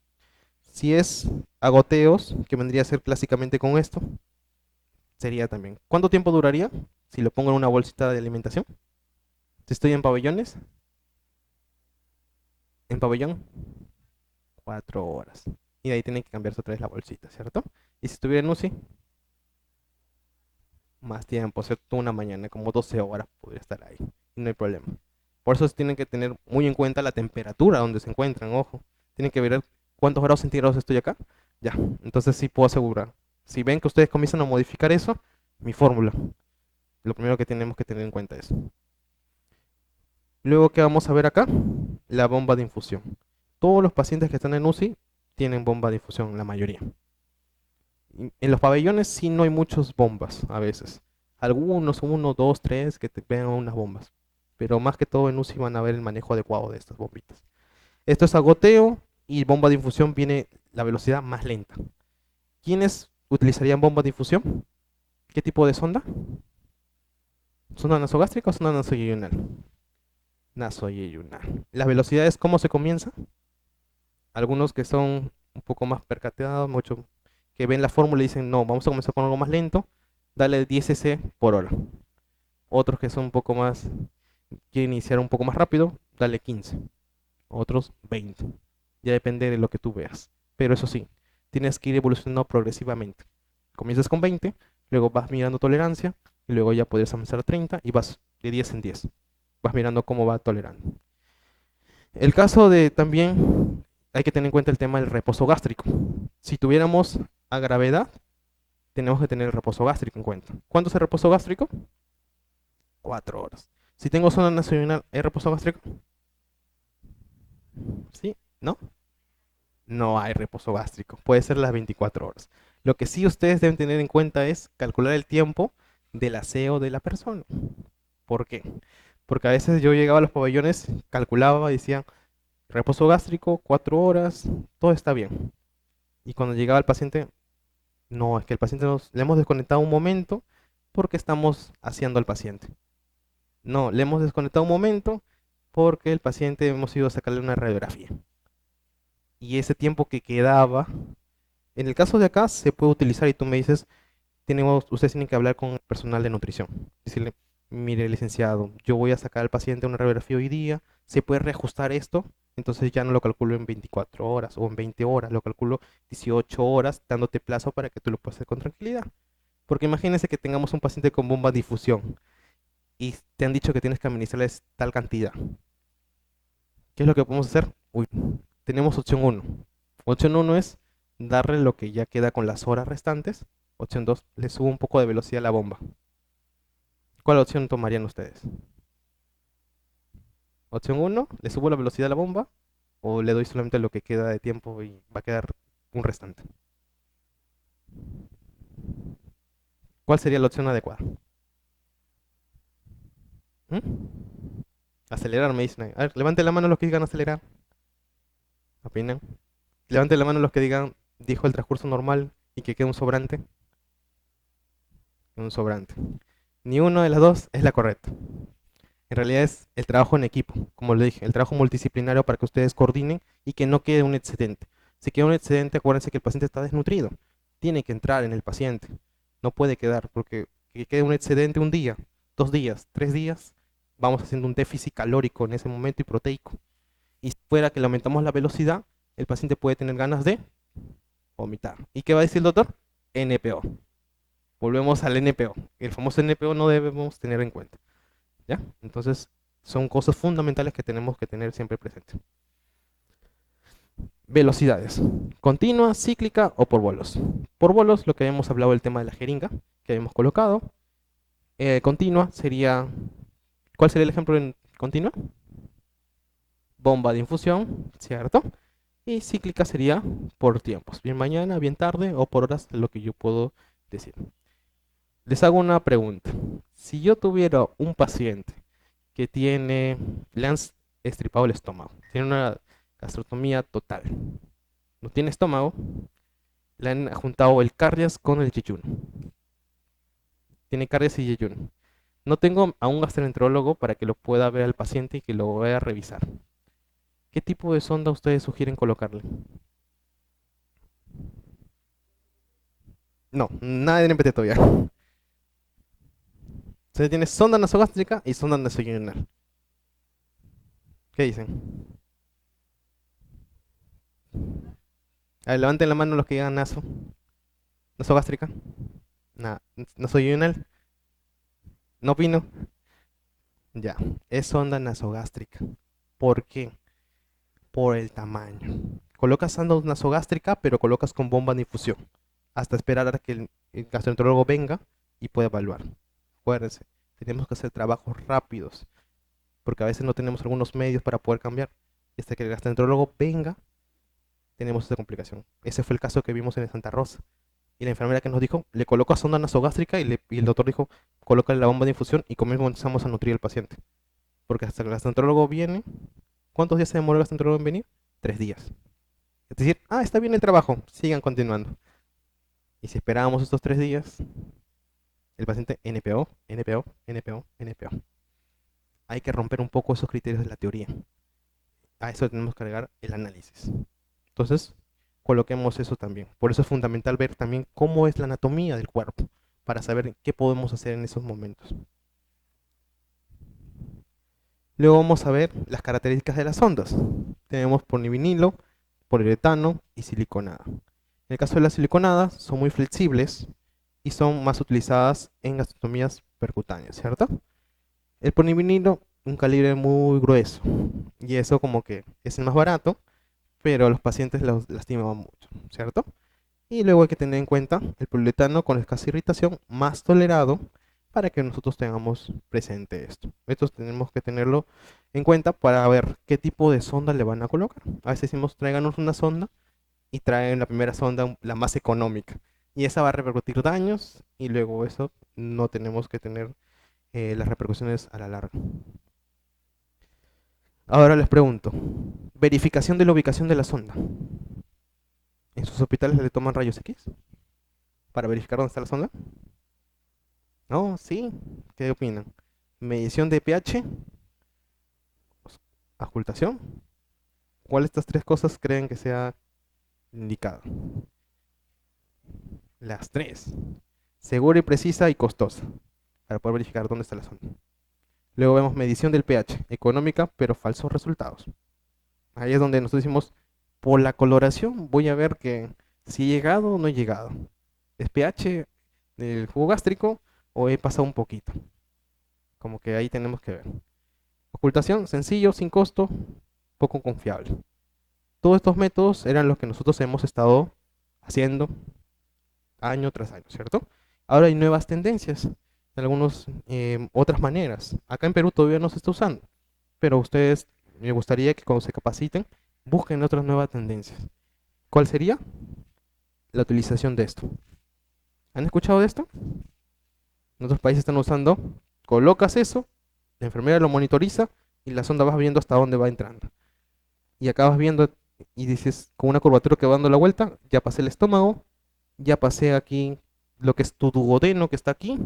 Si es a goteos, que vendría a ser clásicamente con esto, sería también. ¿Cuánto tiempo duraría si lo pongo en una bolsita de alimentación? Si estoy en pabellones, en pabellón, 4 horas. Y de ahí tiene que cambiarse otra vez la bolsita, ¿cierto? Y si estuviera en UCI, más tiempo, ¿cierto? Una mañana, como 12 horas podría estar ahí. Y no hay problema. Por eso tienen que tener muy en cuenta la temperatura donde se encuentran, ojo. Tienen que ver cuántos grados centígrados estoy acá. Ya, entonces sí puedo asegurar. Si ven que ustedes comienzan a modificar eso, mi fórmula. Lo primero que tenemos que tener en cuenta es. Luego, ¿qué vamos a ver acá? La bomba de infusión. Todos los pacientes que están en UCI tienen bomba de infusión, la mayoría. En los pabellones sí no hay muchas bombas a veces. Algunos, uno, dos, tres, que te vean unas bombas. Pero más que todo en UCI van a ver el manejo adecuado de estas bombitas. Esto es a goteo y bomba de infusión viene la velocidad más lenta. ¿Quiénes utilizarían bomba de infusión? ¿Qué tipo de sonda? ¿Sonda nasogástrica o sonda nasoyeyunal? Nasoyeyunal. ¿Las velocidades cómo se comienza? Algunos que son un poco más percateados, mucho que ven la fórmula y dicen, no, vamos a comenzar con algo más lento, dale 10 cc por hora. Otros que son un poco más, quieren iniciar un poco más rápido, dale 15. Otros 20. Ya depende de lo que tú veas. Pero eso sí, tienes que ir evolucionando progresivamente. Comienzas con 20, luego vas mirando tolerancia, y luego ya puedes avanzar a 30 y vas de 10 en 10. Vas mirando cómo va tolerando. El caso de también hay que tener en cuenta el tema del reposo gástrico. Si tuviéramos a gravedad, tenemos que tener el reposo gástrico en cuenta. ¿Cuánto es el reposo gástrico? 4 horas. Si tengo zona nasoidional, ¿hay reposo gástrico? ¿Sí? ¿No? No hay reposo gástrico. Puede ser las 24 horas. Lo que sí ustedes deben tener en cuenta es calcular el tiempo del aseo de la persona. ¿Por qué? Porque a veces yo llegaba a los pabellones, calculaba y decía, reposo gástrico, 4 horas, todo está bien. Y cuando llegaba el paciente, no, es que el paciente le hemos desconectado un momento porque estamos haciendo al paciente. No, le hemos desconectado un momento porque el paciente hemos ido a sacarle una radiografía. Y ese tiempo que quedaba, en el caso de acá, se puede utilizar y tú me dices, ustedes tienen que hablar con el personal de nutrición. Decirle, mire, licenciado, yo voy a sacar al paciente una radiografía hoy día, ¿se puede reajustar esto? Entonces ya no lo calculo en 24 horas o en 20 horas, lo calculo 18 horas, dándote plazo para que tú lo puedas hacer con tranquilidad. Porque imagínense que tengamos un paciente con bomba de difusión y te han dicho que tienes que administrarles tal cantidad. ¿Qué es lo que podemos hacer? Uy, tenemos opción uno. Opción uno es darle lo que ya queda con las horas restantes. Opción 2, le subo un poco de velocidad a la bomba. ¿Cuál opción tomarían ustedes? Opción uno, le subo la velocidad a la bomba o le doy solamente lo que queda de tiempo y va a quedar un restante. ¿Cuál sería la opción adecuada? ¿Mm? Acelerar, me dicen. A ver, levante la mano los que digan acelerar. ¿Opinan? Levante la mano los que digan, dijo el transcurso normal y que quede un sobrante. Un sobrante. Ni una de las dos es la correcta. En realidad es el trabajo en equipo, como le dije, el trabajo multidisciplinario para que ustedes coordinen y que no quede un excedente. Si queda un excedente, acuérdense que el paciente está desnutrido. Tiene que entrar en el paciente. No puede quedar, porque que quede un excedente un día, 2 días, 3 días, vamos haciendo un déficit calórico en ese momento y proteico. Y si fuera que le aumentamos la velocidad, el paciente puede tener ganas de vomitar. ¿Y qué va a decir el doctor? NPO. Volvemos al NPO. El famoso NPO no debemos tener en cuenta. ¿Ya? Entonces, son cosas fundamentales que tenemos que tener siempre presente. Velocidades. Continua, cíclica o por bolos. Por bolos, lo que habíamos hablado del tema de la jeringa que habíamos colocado. Continua sería... ¿Cuál sería el ejemplo en continua? Bomba de infusión, ¿cierto? Y cíclica sería por tiempos. Bien mañana, bien tarde o por horas, lo que yo puedo decir. Les hago una pregunta. Si yo tuviera un paciente que le han estripado el estómago, tiene una gastrotomía total, no tiene estómago, le han juntado el cardias con el yeyuno, tiene cardias y yeyuno. No tengo a un gastroenterólogo para que lo pueda ver al paciente y que lo vaya a revisar. ¿Qué tipo de sonda ustedes sugieren colocarle? No, nada de NPT todavía. Se tiene sonda nasogástrica y sonda nasoyunal. ¿Qué dicen? A ver, levanten la mano los que digan naso. Nasogástrica. Nada. Nasoyunal. No opino. Ya. Es sonda nasogástrica. ¿Por qué? Por el tamaño. Colocas sonda nasogástrica, pero colocas con bomba de infusión. Hasta esperar a que el gastroenterólogo venga y pueda evaluar. Acuérdense, tenemos que hacer trabajos rápidos, porque a veces no tenemos algunos medios para poder cambiar. Y hasta que el gastroenterólogo venga, tenemos esa complicación. Ese fue el caso que vimos en el Santa Rosa. Y la enfermera que nos dijo, le colocó sonda nasogástrica y el doctor dijo, colócale la bomba de infusión y comenzamos a nutrir al paciente. Porque hasta que el gastroenterólogo viene, ¿cuántos días se demoró el gastroenterólogo en venir? 3 días. Es decir, está bien el trabajo, sigan continuando. Y si esperábamos estos 3 días, el paciente NPO, NPO, NPO, NPO. Hay que romper un poco esos criterios de la teoría. A eso tenemos que agregar el análisis. Entonces, coloquemos eso también. Por eso es fundamental ver también cómo es la anatomía del cuerpo, para saber qué podemos hacer en esos momentos. Luego vamos a ver las características de las sondas. Tenemos polivinilo, poliuretano y siliconada. En el caso de las siliconadas, son muy flexibles y son más utilizadas en gastrostomías percutáneas, ¿cierto? El polivinilo, un calibre muy grueso, y eso como que es el más barato, pero a los pacientes los lastiman mucho, ¿cierto? Y luego hay que tener en cuenta el poliuretano con escasa irritación, más tolerado, para que nosotros tengamos presente esto. Esto tenemos que tenerlo en cuenta para ver qué tipo de sonda le van a colocar. A veces decimos, tráiganos una sonda y traen la primera sonda, la más económica. Y esa va a repercutir daños y luego eso no tenemos que tener las repercusiones a la larga. Ahora les pregunto, verificación de la ubicación de la sonda. ¿En sus hospitales le toman rayos X para verificar dónde está la sonda? No, sí. ¿Qué opinan? Medición de pH, auscultación. ¿Cuál de estas tres cosas creen que sea indicada? Las tres. Segura y precisa y costosa, para poder verificar dónde está la sonda. Luego vemos medición del pH, económica, pero falsos resultados. Ahí es donde nosotros decimos, por la coloración voy a ver que si he llegado o no he llegado. ¿Es pH del jugo gástrico o he pasado un poquito? Como que ahí tenemos que ver. Ocultación, sencillo, sin costo, poco confiable. Todos estos métodos eran los que nosotros hemos estado haciendo año tras año, ¿cierto? Ahora hay nuevas tendencias, de algunas otras maneras. Acá en Perú todavía no se está usando, pero a ustedes me gustaría que cuando se capaciten busquen otras nuevas tendencias. ¿Cuál sería? La utilización de esto. ¿Han escuchado de esto? En otros países están usando, colocas eso, la enfermera lo monitoriza y la sonda vas viendo hasta dónde va entrando. Y acabas viendo y dices, con una curvatura que va dando la vuelta, ya pasé el estómago, ya pasé aquí lo que es tu duodeno que está aquí,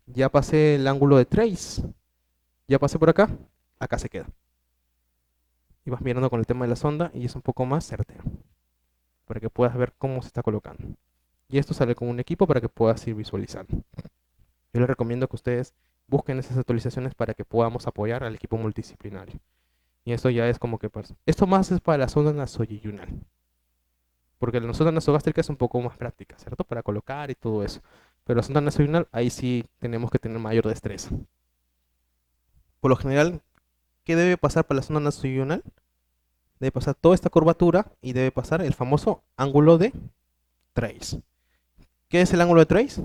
ya pasé el ángulo de trace, ya pasé por acá, acá se queda. Y vas mirando con el tema de la sonda y es un poco más certero, para que puedas ver cómo se está colocando. Y esto sale con un equipo para que puedas ir visualizando. Yo les recomiendo que ustedes busquen esas actualizaciones para que podamos apoyar al equipo multidisciplinario. Y eso ya es como que pues, esto más es para la sonda nasoyunal. Porque la sonda nasogástrica es un poco más práctica, ¿cierto? Para colocar y todo eso. Pero la sonda nasoyunal, ahí sí tenemos que tener mayor destreza. Por lo general, ¿qué debe pasar para la sonda nasoyunal? Debe pasar toda esta curvatura y debe pasar el famoso ángulo de trace. ¿Qué es el ángulo de trace?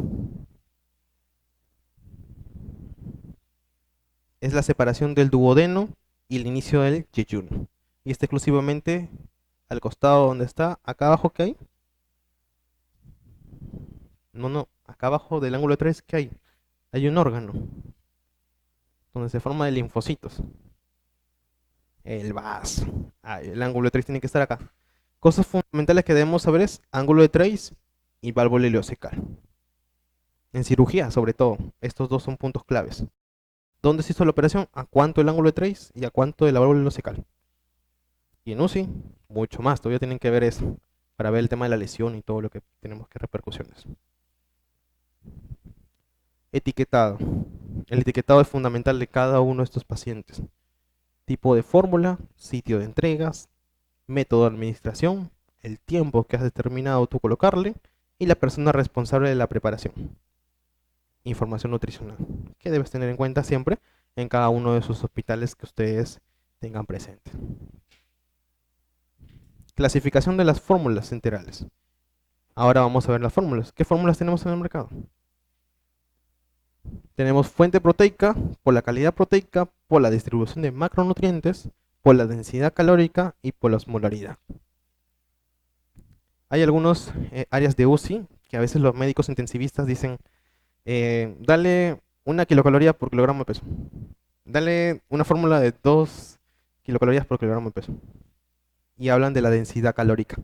Es la separación del duodeno y el inicio del yeyuno. Y está exclusivamente al costado donde está, acá abajo, ¿qué hay? No, acá abajo del ángulo de trace, ¿qué hay? Hay un órgano donde se forma de linfocitos. El vaso. El ángulo de trace tiene que estar acá. Cosas fundamentales que debemos saber es ángulo de trace y válvula ileocecal. En cirugía, sobre todo, estos dos son puntos claves. ¿Dónde se hizo la operación? ¿A cuánto el ángulo de trace y a cuánto de la válvula ileocecal? Y en UCI, mucho más. Todavía tienen que ver eso para ver el tema de la lesión y todo lo que tenemos que repercusiones. Etiquetado. El etiquetado es fundamental de cada uno de estos pacientes. tipo de fórmula, sitio de entregas, método de administración, el tiempo que has determinado tú colocarle y la persona responsable de la preparación. Información nutricional que debes tener en cuenta siempre en cada uno de sus hospitales que ustedes tengan presente. Clasificación de las fórmulas enterales. Ahora vamos a ver las fórmulas. ¿Qué fórmulas tenemos en el mercado? Tenemos fuente proteica por la calidad proteica, por la distribución de macronutrientes, por la densidad calórica y por la osmolaridad. Hay algunas áreas de UCI que a veces los médicos intensivistas dicen, dale 1 kilocaloría por kilogramo de peso. Dale una fórmula de 2 kilocalorías por kilogramo de peso. Y hablan de la densidad calórica.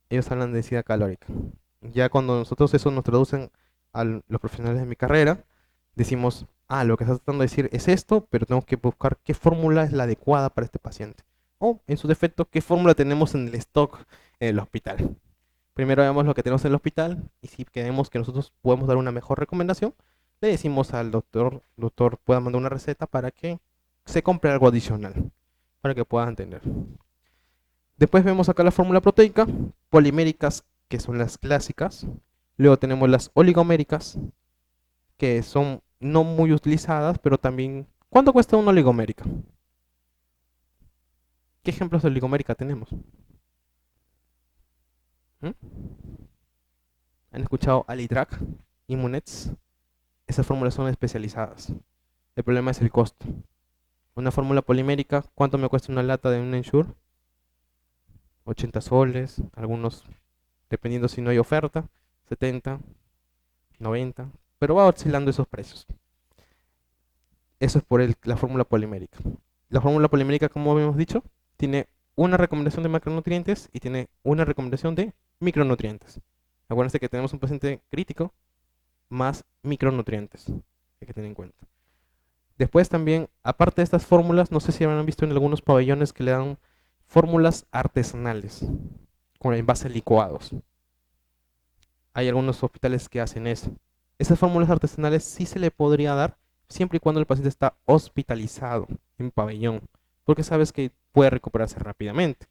Ellos hablan de densidad calórica. Ya cuando nosotros eso nos traducen a los profesionales de mi carrera, decimos, lo que estás tratando de decir es esto, pero tengo que buscar qué fórmula es la adecuada para este paciente. O, en su defecto, qué fórmula tenemos en el stock en el hospital. Primero vemos lo que tenemos en el hospital y si creemos que nosotros podemos dar una mejor recomendación, le decimos al doctor, pueda mandar una receta para que se compre algo adicional, para que puedan entender. Después vemos acá la fórmula proteica, poliméricas, que son las clásicas. Luego tenemos las oligoméricas, que son no muy utilizadas, pero también... ¿Cuánto cuesta una oligomérica? ¿Qué ejemplos de oligomérica tenemos? ¿Mm? ¿Han escuchado Alitrac, Immunets? Esas fórmulas son especializadas. El problema es el costo. Una fórmula polimérica, ¿cuánto me cuesta una lata de un Ensure? 80 soles, algunos, dependiendo si no hay oferta, 70, 90, pero va oscilando esos precios. Eso es por la fórmula polimérica. La fórmula polimérica, como habíamos dicho, tiene una recomendación de macronutrientes y tiene una recomendación de micronutrientes. Acuérdense que tenemos un paciente crítico más micronutrientes. Hay que tener en cuenta. Después también, aparte de estas fórmulas, no sé si habrán visto en algunos pabellones que le dan fórmulas artesanales con envases licuados. Hay algunos hospitales que hacen eso. Esas fórmulas artesanales sí se le podría dar siempre y cuando el paciente está hospitalizado en pabellón, porque sabes que puede recuperarse rápidamente.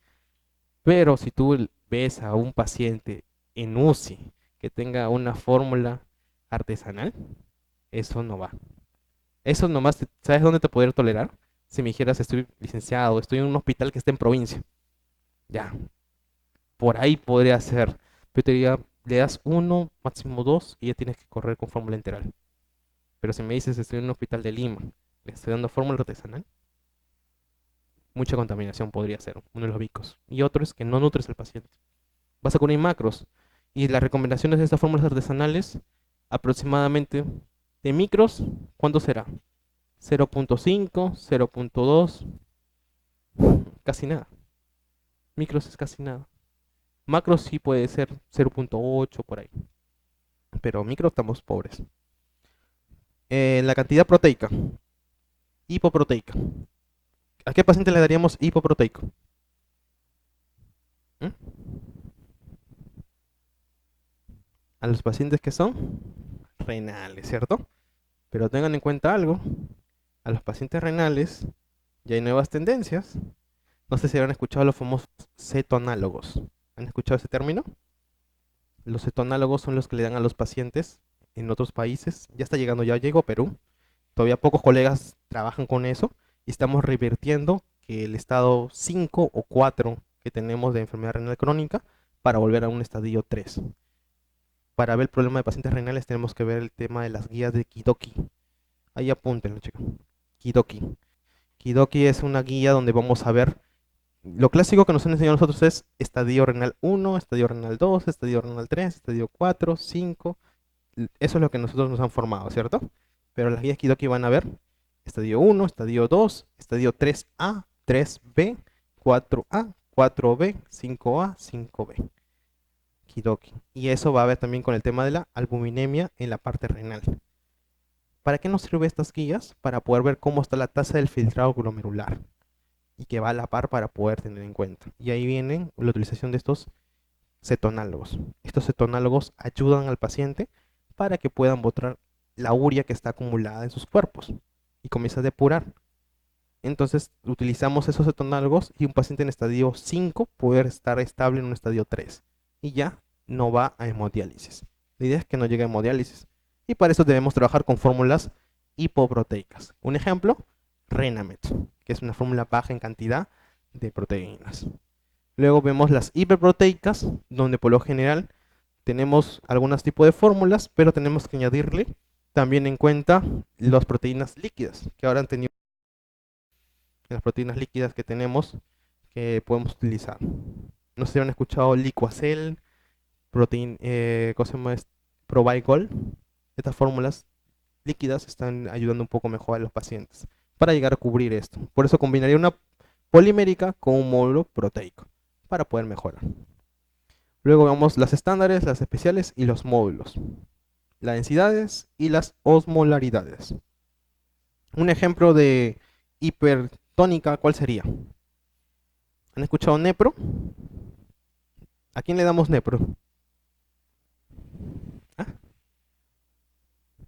Pero si tú ves a un paciente en UCI que tenga una fórmula artesanal, eso no va. Eso nomás, ¿sabes dónde te podría tolerar? Si me dijeras, estoy licenciado, estoy en un hospital que está en provincia. Ya, por ahí podría ser. Pero te diría, le das 1, máximo 2 y ya tienes que correr con fórmula enteral. Pero si me dices, estoy en un hospital de Lima, le estoy dando fórmula artesanal, mucha contaminación podría ser uno de los vicos. Y otro es que no nutres al paciente. Vas a cubrir macros. Y las recomendaciones de estas fórmulas artesanales, aproximadamente de micros, ¿cuánto será? 0.5, 0.2, casi nada. Micros es casi nada. Macros sí puede ser 0.8 por ahí. Pero micros estamos pobres. La cantidad proteica. Hipoproteica. ¿A qué paciente le daríamos hipoproteico? ¿Mm? A los pacientes que son renales, ¿cierto? Pero tengan en cuenta algo. A los pacientes renales ya hay nuevas tendencias. No sé si habrán escuchado los famosos cetoanálogos. ¿Han escuchado ese término? Los cetoanálogos son los que le dan a los pacientes en otros países. Ya está llegando, ya llegó a Perú. Todavía pocos colegas trabajan con eso y estamos revirtiendo que el estado 5 o 4 que tenemos de enfermedad renal crónica para volver a un estadio 3. Para ver el problema de pacientes renales tenemos que ver el tema de las guías de Kidoki. Ahí apúntenlo, chicos. Kidoki. Kidoki es una guía donde vamos a ver. Lo clásico que nos han enseñado a nosotros es estadio renal 1, estadio renal 2, estadio renal 3, estadio 4, 5. Eso es lo que nosotros nos han formado, ¿cierto? Pero las guías Kidoki van a ver estadio 1, estadio 2, estadio 3A, 3B, 4A, 4B, 5A, 5B. Kidoki. Y eso va a ver también con el tema de la albuminemia en la parte renal. ¿Para qué nos sirven estas guías? Para poder ver cómo está la tasa del filtrado glomerular y que va a la par para poder tener en cuenta. Y ahí viene la utilización de estos cetonálogos. Estos cetonálogos ayudan al paciente para que puedan botar la urea que está acumulada en sus cuerpos y comienza a depurar. Entonces utilizamos esos cetonálogos y un paciente en estadio 5 puede estar estable en un estadio 3 y ya no va a hemodiálisis. La idea es que no llegue a hemodiálisis y para eso debemos trabajar con fórmulas hipoproteicas. Un ejemplo, Renamet, que es una fórmula baja en cantidad de proteínas. Luego vemos las hiperproteicas, donde por lo general tenemos algunos tipos de fórmulas, pero tenemos que añadirle también en cuenta las proteínas líquidas, que ahora han tenido las proteínas líquidas que tenemos que podemos utilizar. No sé si han escuchado Liquacel, ¿cómo se llama? Provigol. Estas fórmulas líquidas están ayudando un poco mejor a los pacientes para llegar a cubrir esto. Por eso combinaría una polimérica con un módulo proteico para poder mejorar. Luego vemos las estándares, las especiales y los módulos, las densidades y las osmolaridades. Un ejemplo de hipertónica, ¿cuál sería? ¿Han escuchado Nepro? ¿A quién le damos Nepro? ¿Ah?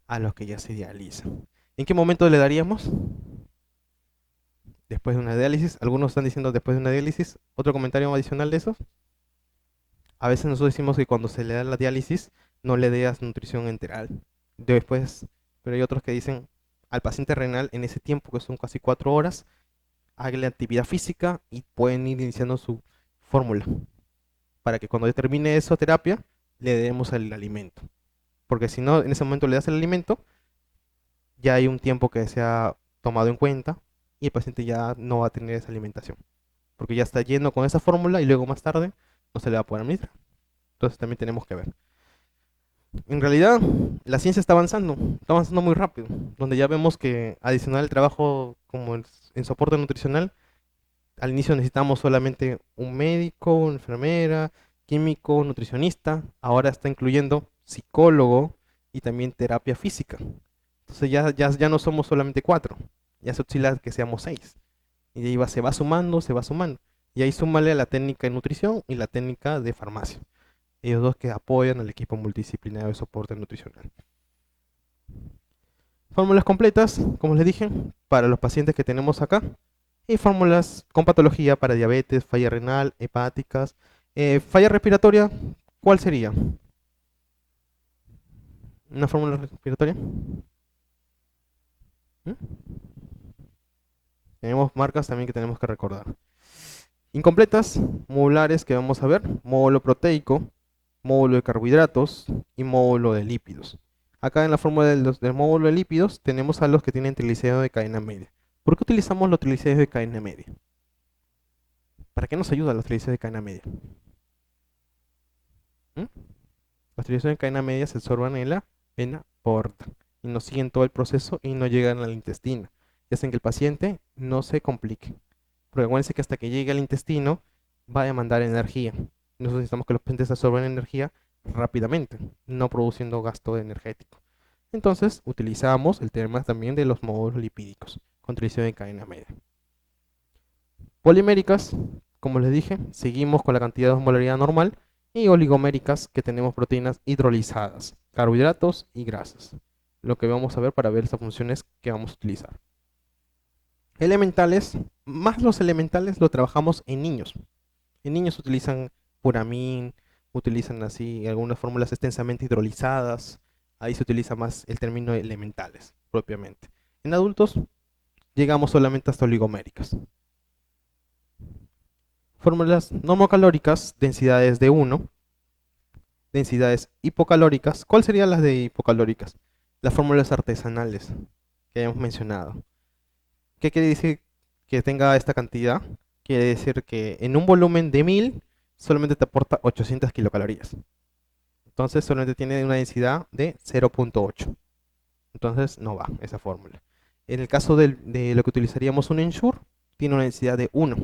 A los que ya se dializan. ¿En qué momento le daríamos? Después de una diálisis. Algunos están diciendo después de una diálisis. ¿Otro comentario adicional de eso? A veces nosotros decimos que cuando se le da la diálisis no le das nutrición enteral. Después, pero hay otros que dicen al paciente renal en ese tiempo, que son casi 4 horas, hágale actividad física y pueden ir iniciando su fórmula para que cuando termine esa terapia le demos el alimento. Porque si no, en ese momento le das el alimento, ya hay un tiempo que se ha tomado en cuenta y el paciente ya no va a tener esa alimentación. Porque ya está lleno con esa fórmula y luego más tarde no se le va a poder administrar. Entonces también tenemos que ver. En realidad, la ciencia está avanzando muy rápido, donde ya vemos que adicional al trabajo como en soporte nutricional, al inicio necesitamos solamente un médico, una enfermera, químico, nutricionista, ahora está incluyendo psicólogo y también terapia física. Entonces ya no somos solamente 4, ya se oscila que seamos 6. Y ahí se va sumando, se va sumando. Y ahí súmale a la técnica de nutrición y la técnica de farmacia. Ellos dos que apoyan al equipo multidisciplinario de soporte nutricional. Fórmulas completas, como les dije, para los pacientes que tenemos acá. Y fórmulas con patología para diabetes, falla renal, hepáticas. Falla respiratoria, ¿cuál sería? ¿Una fórmula respiratoria? ¿Mm? Tenemos marcas también que tenemos que recordar. Incompletas, modulares que vamos a ver, módulo proteico, módulo de carbohidratos y módulo de lípidos. Acá en la fórmula del módulo de lípidos tenemos a los que tienen triglicéridos de cadena media. ¿Por qué utilizamos los triglicéridos de cadena media? ¿Para qué nos ayudan los triglicéridos de cadena media? ¿Mm? Los triglicéridos de cadena media se absorban en la vena porta y nos siguen todo el proceso y no llegan al intestino y hacen que el paciente no se complique. Porque acuérdense que hasta que llegue al intestino va a demandar energía. Nosotros necesitamos que los pacientes absorban energía rápidamente, no produciendo gasto energético. Entonces utilizamos el tema también de los módulos lipídicos con triglicéridos de cadena media. Poliméricas, como les dije, seguimos con la cantidad de osmolaridad normal y oligoméricas que tenemos proteínas hidrolizadas, carbohidratos y grasas. Lo que vamos a ver para ver estas funciones que vamos a utilizar. Elementales, más los elementales lo trabajamos en niños. En niños utilizan Puramin, utilizan así algunas fórmulas extensamente hidrolizadas. Ahí se utiliza más el término elementales, propiamente. En adultos llegamos solamente hasta oligoméricas. Fórmulas normocalóricas, densidades de 1, densidades hipocalóricas. ¿Cuáles serían las de hipocalóricas? Las fórmulas artesanales que hemos mencionado. ¿Qué quiere decir que tenga esta cantidad? Quiere decir que en un volumen de 1000 solamente te aporta 800 kilocalorías. Entonces solamente tiene una densidad de 0.8. Entonces no va esa fórmula. En el caso de lo que utilizaríamos un Ensure, tiene una densidad de 1.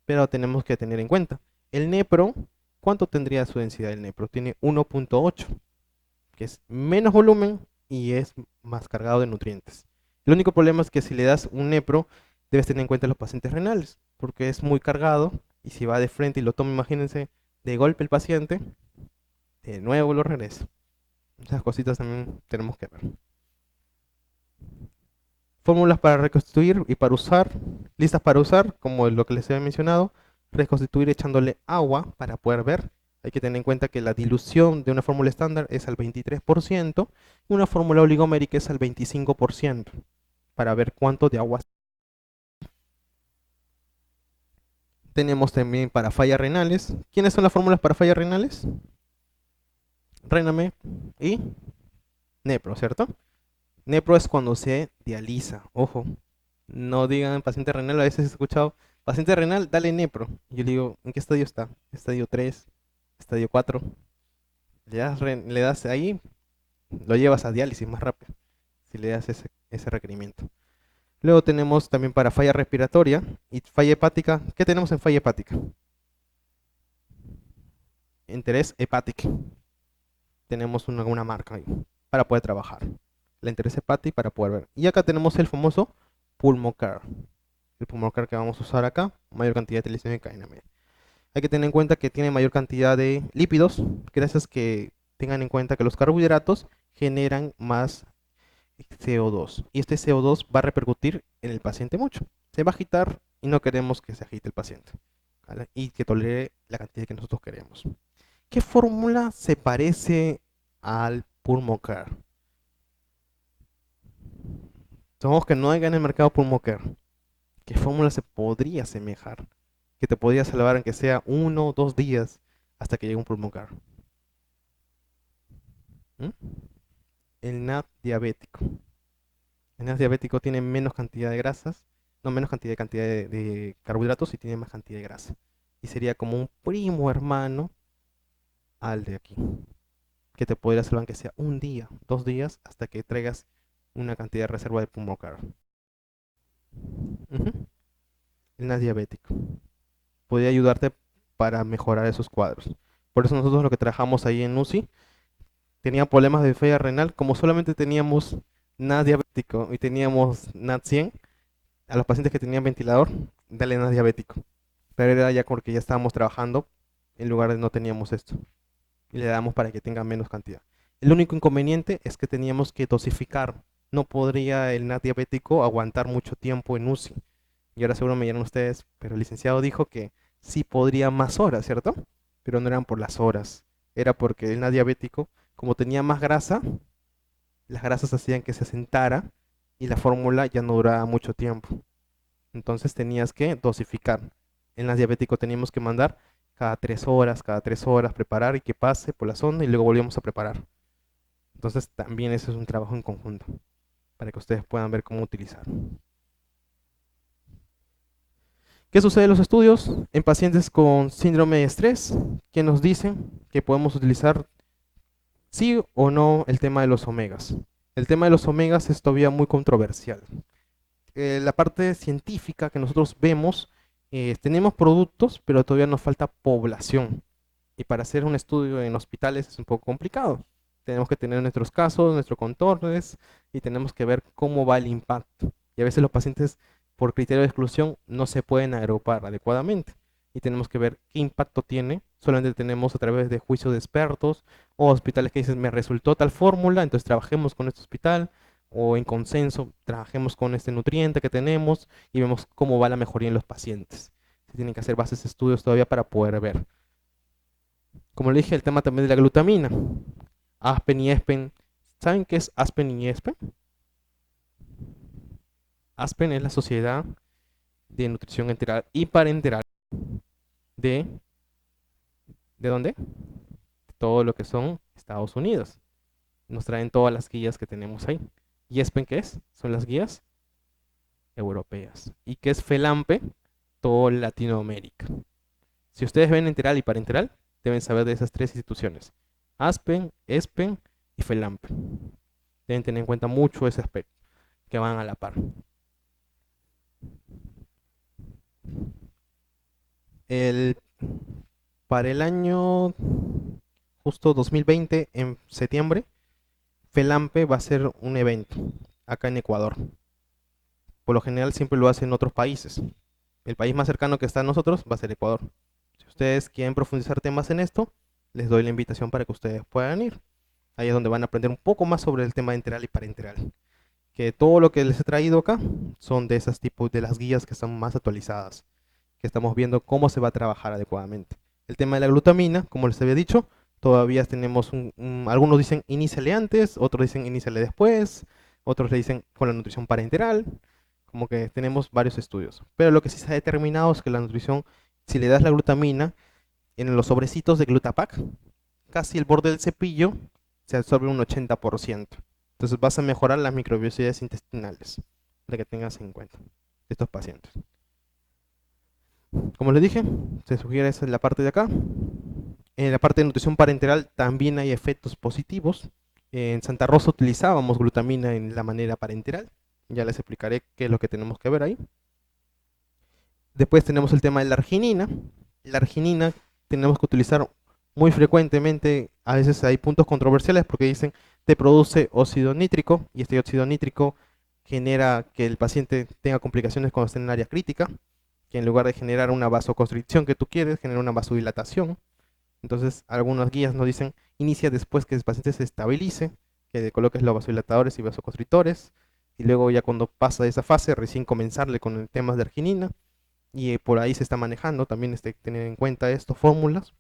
Pero tenemos que tener en cuenta, el Nepro, ¿cuánto tendría su densidad el Nepro? Tiene 1.8, que es menos volumen y es más cargado de nutrientes. El único problema es que si le das un Nepro, debes tener en cuenta los pacientes renales, porque es muy cargado y si va de frente y lo toma, imagínense, de golpe el paciente, de nuevo lo regresa. Esas cositas también tenemos que ver. Fórmulas para reconstituir y para usar, listas para usar, como lo que les he mencionado. Reconstituir echándole agua para poder ver. Hay que tener en cuenta que la dilución de una fórmula estándar es al 23% y una fórmula oligomérica es al 25% para ver cuánto de agua. Tenemos también para fallas renales. ¿Quiénes son las fórmulas para fallas renales? Rename y Nepro, ¿cierto? Nepro es cuando se dializa. Ojo, no digan paciente renal, a veces he escuchado, paciente renal, dale Nepro. Yo le digo, ¿en qué estadio está? Estadio 3, estadio 4. Le das ahí, lo llevas a diálisis más rápido, si le das ese requerimiento. Luego tenemos también para falla respiratoria y falla hepática. ¿Qué tenemos en falla hepática? Interés hepático. Tenemos una marca ahí para poder trabajar. La interés hepática para poder ver. Y acá tenemos el famoso Pulmocare. El Pulmocare que vamos a usar acá, mayor cantidad de triglicéridos en cadena media. Hay que tener en cuenta que tiene mayor cantidad de lípidos, gracias que tengan en cuenta que los carbohidratos generan más CO2. Y este CO2 va a repercutir en el paciente mucho. Se va a agitar y no queremos que se agite el paciente, ¿vale? Y que tolere la cantidad que nosotros queremos. ¿Qué fórmula se parece al Pulmocare? Sabemos que no hay en el mercado Pulmocare. ¿Qué fórmula se podría asemejar? Que te podría salvar aunque sea 1 o 2 días hasta que llegue un Pulmocare. ¿Mm? El NAD diabético. El NAS diabético tiene menos cantidad de grasas, no menos cantidad de carbohidratos y tiene más cantidad de grasa. Y sería como un primo hermano al de aquí, que te podría salvar que sea 1 día, 2 días, hasta que traigas una cantidad de reserva de Pulmocar. El NAS diabético podría ayudarte para mejorar esos cuadros. Por eso nosotros lo que trabajamos ahí en UCI, tenía problemas de falla renal, como solamente teníamos NAS diabético y teníamos NAT 100, a los pacientes que tenían ventilador, dale NAS diabético. Pero era ya porque ya estábamos trabajando en lugar de no teníamos esto. Y le damos para que tenga menos cantidad. El único inconveniente es que teníamos que dosificar. No podría el NAT diabético aguantar mucho tiempo en UCI. Y ahora seguro me dirán ustedes, pero el licenciado dijo que sí podría más horas, ¿cierto? Pero no eran por las horas. Era porque el NAT diabético, como tenía más grasa, las grasas hacían que se asentara y la fórmula ya no duraba mucho tiempo. Entonces tenías que dosificar. En las diabéticos teníamos que mandar cada 3 horas preparar y que pase por la sonda y luego volvíamos a preparar. Entonces también eso es un trabajo en conjunto para que ustedes puedan ver cómo utilizar. ¿Qué sucede en los estudios? En pacientes con síndrome de estrés, que nos dicen que podemos utilizar sí o no el tema de los omegas. El tema de los omegas es todavía muy controversial. La parte científica que nosotros vemos, tenemos productos, pero todavía nos falta población. Y para hacer un estudio en hospitales es un poco complicado. Tenemos que tener nuestros casos, nuestros contornos y tenemos que ver cómo va el impacto. Y a veces los pacientes, por criterio de exclusión, no se pueden agrupar adecuadamente. Y tenemos que ver qué impacto tiene. Solamente tenemos a través de juicios de expertos o hospitales que dicen, me resultó tal fórmula, entonces trabajemos con este hospital o en consenso, trabajemos con este nutriente que tenemos y vemos cómo va la mejoría en los pacientes. Se tienen que hacer bases de estudios todavía para poder ver. Como le dije, el tema también de la glutamina. Aspen y Espen. ¿Saben qué es Aspen y Espen? Aspen es la Sociedad de Nutrición Enteral y Parenteral de... ¿De dónde? Todo lo que son Estados Unidos. Nos traen todas las guías que tenemos ahí. ¿Y Espen qué es? Son las guías europeas. ¿Y qué es FELAMPE? Todo Latinoamérica. Si ustedes ven enteral y parenteral, deben saber de esas 3 instituciones. Aspen, Espen y FELAMPE. Deben tener en cuenta mucho ese aspecto, que van a la par. El, para el año justo 2020, en septiembre, FELAMPE va a ser un evento acá en Ecuador. Por lo general siempre lo hacen en otros países. El país más cercano que está a nosotros va a ser Ecuador. Si ustedes quieren profundizar temas en esto, les doy la invitación para que ustedes puedan ir. Ahí es donde van a aprender un poco más sobre el tema enteral y parenteral. que todo lo que les he traído acá son de esas tipos de las guías que están más actualizadas, que estamos viendo cómo se va a trabajar adecuadamente. El tema de la glutamina, como les había dicho, todavía tenemos algunos dicen iníciale antes, otros dicen iníciale después, otros le dicen con la nutrición parenteral, como que tenemos varios estudios. Pero lo que sí se ha determinado es que la nutrición, si le das la glutamina en los sobrecitos de Glutapac, casi el borde del cepillo se absorbe un 80%. Entonces vas a mejorar las microbiosidades intestinales, para que tengas en cuenta de estos pacientes. Como les dije, se sugiere esa en la parte de acá. En la parte de nutrición parenteral también hay efectos positivos. En Santa Rosa utilizábamos glutamina en la manera parenteral. Ya les explicaré qué es lo que tenemos que ver ahí. Después tenemos el tema de la arginina. La arginina tenemos que utilizar muy frecuentemente. A veces hay puntos controversiales porque dicen te produce óxido nítrico y este óxido nítrico genera que el paciente tenga complicaciones cuando esté en área crítica, que en lugar de generar una vasoconstricción que tú quieres, genera una vasodilatación. Entonces, algunas guías nos dicen, inicia después que el paciente se estabilice, que le coloques los vasodilatadores y vasoconstrictores, y luego ya cuando pasa esa fase, recién comenzarle con el tema de arginina, y por ahí se está manejando, también tener en cuenta estas fórmulas,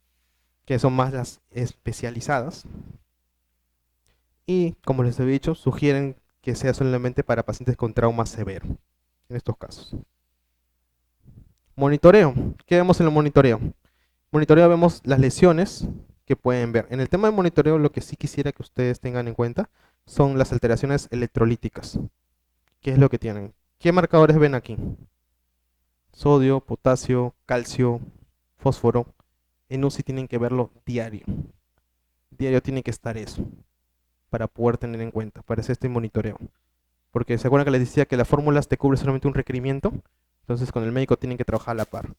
que son más las especializadas, y como les he dicho, sugieren que sea solamente para pacientes con trauma severo, en estos casos. Monitoreo, ¿qué vemos en el monitoreo? Monitoreo vemos las lesiones que pueden ver. En el tema de monitoreo, lo que sí quisiera que ustedes tengan en cuenta son las alteraciones electrolíticas. ¿Qué es lo que tienen? ¿Qué marcadores ven aquí? Sodio, potasio, calcio, fósforo. En UCI tienen que verlo diario. Diario tiene que estar eso para poder tener en cuenta, para hacer este monitoreo. Porque se acuerdan que les decía que las fórmulas te cubren solamente un requerimiento, entonces con el médico tienen que trabajar a la par.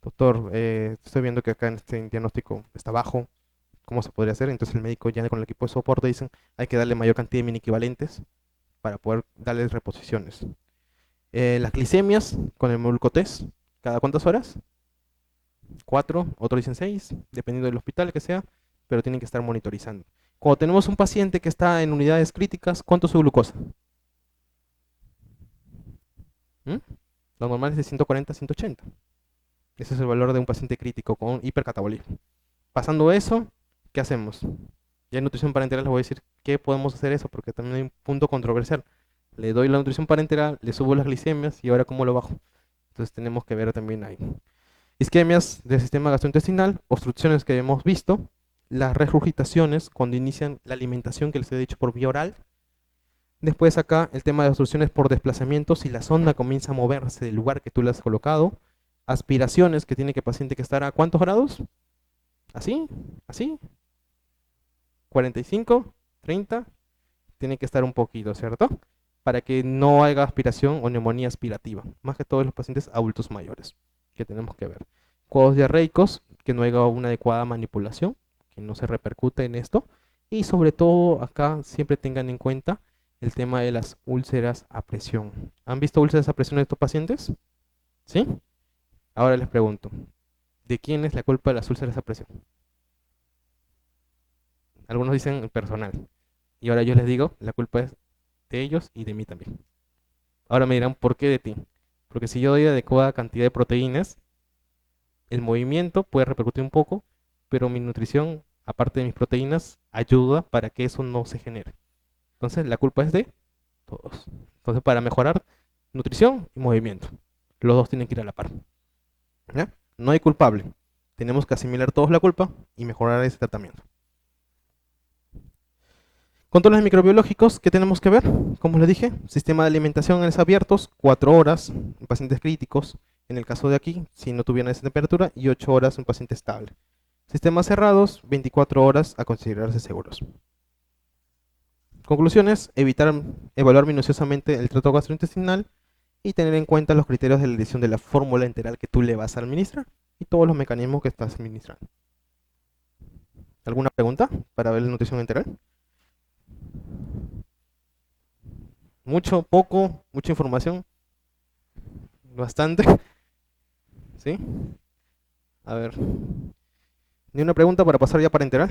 Doctor, estoy viendo que acá en este diagnóstico está bajo, ¿cómo se podría hacer? Entonces el médico ya con el equipo de soporte dicen, hay que darle mayor cantidad de mini equivalentes para poder darles reposiciones. Las glicemias con el Molco test, ¿cada cuántas horas? 4, otros dicen 6, dependiendo del hospital que sea, pero tienen que estar monitorizando. Cuando tenemos un paciente que está en unidades críticas, ¿cuánto es su glucosa? ¿Mm? Lo normal es de 140 a 180. Ese es el valor de un paciente crítico con hipercatabolismo. Pasando eso, ¿qué hacemos? Ya en nutrición parenteral les voy a decir qué podemos hacer eso, porque también hay un punto controversial. Le doy la nutrición parenteral, le subo las glicemias y ahora cómo lo bajo. Entonces tenemos que ver también ahí. Isquemias del sistema gastrointestinal, obstrucciones que hemos visto, las regurgitaciones cuando inician la alimentación que les he dicho por vía oral. Después acá el tema de obstrucciones por desplazamiento, si la sonda comienza a moverse del lugar que tú le has colocado. Aspiraciones que tiene que el paciente que estar a ¿cuántos grados? ¿Así? ¿Así? 45, 30, tiene que estar un poquito, ¿cierto? Para que no haya aspiración o neumonía aspirativa, más que todos los pacientes adultos mayores, que tenemos que ver. Cuadros diarreicos, que no haya una adecuada manipulación, que no se repercute en esto. Y sobre todo acá siempre tengan en cuenta el tema de las úlceras a presión. ¿Han visto úlceras a presión en estos pacientes? ¿Sí? Ahora les pregunto, ¿de quién es la culpa de las úlceras a presión? Algunos dicen personal. Y ahora yo les digo, la culpa es de ellos y de mí también. Ahora me dirán, ¿por qué de ti? Porque si yo doy adecuada cantidad de proteínas, el movimiento puede repercutir un poco, pero mi nutrición, aparte de mis proteínas, ayuda para que eso no se genere. Entonces, la culpa es de todos. Entonces, para mejorar nutrición y movimiento, los dos tienen que ir a la par. ¿Ya? No hay culpable. Tenemos que asimilar todos la culpa y mejorar ese tratamiento. Controles microbiológicos que tenemos que ver, como les dije, sistema de alimentación en abiertos, 4 horas en pacientes críticos, en el caso de aquí, si no tuvieran esa temperatura, y 8 horas en paciente estable. Sistemas cerrados, 24 horas a considerarse seguros. Conclusiones, evaluar minuciosamente el trato gastrointestinal y tener en cuenta los criterios de la elección de la fórmula enteral que tú le vas a administrar y todos los mecanismos que estás administrando. ¿Alguna pregunta para ver la nutrición enteral? Mucho, poco, mucha información, bastante, ¿sí? A ver, ¿ni una pregunta para pasar ya para enterar?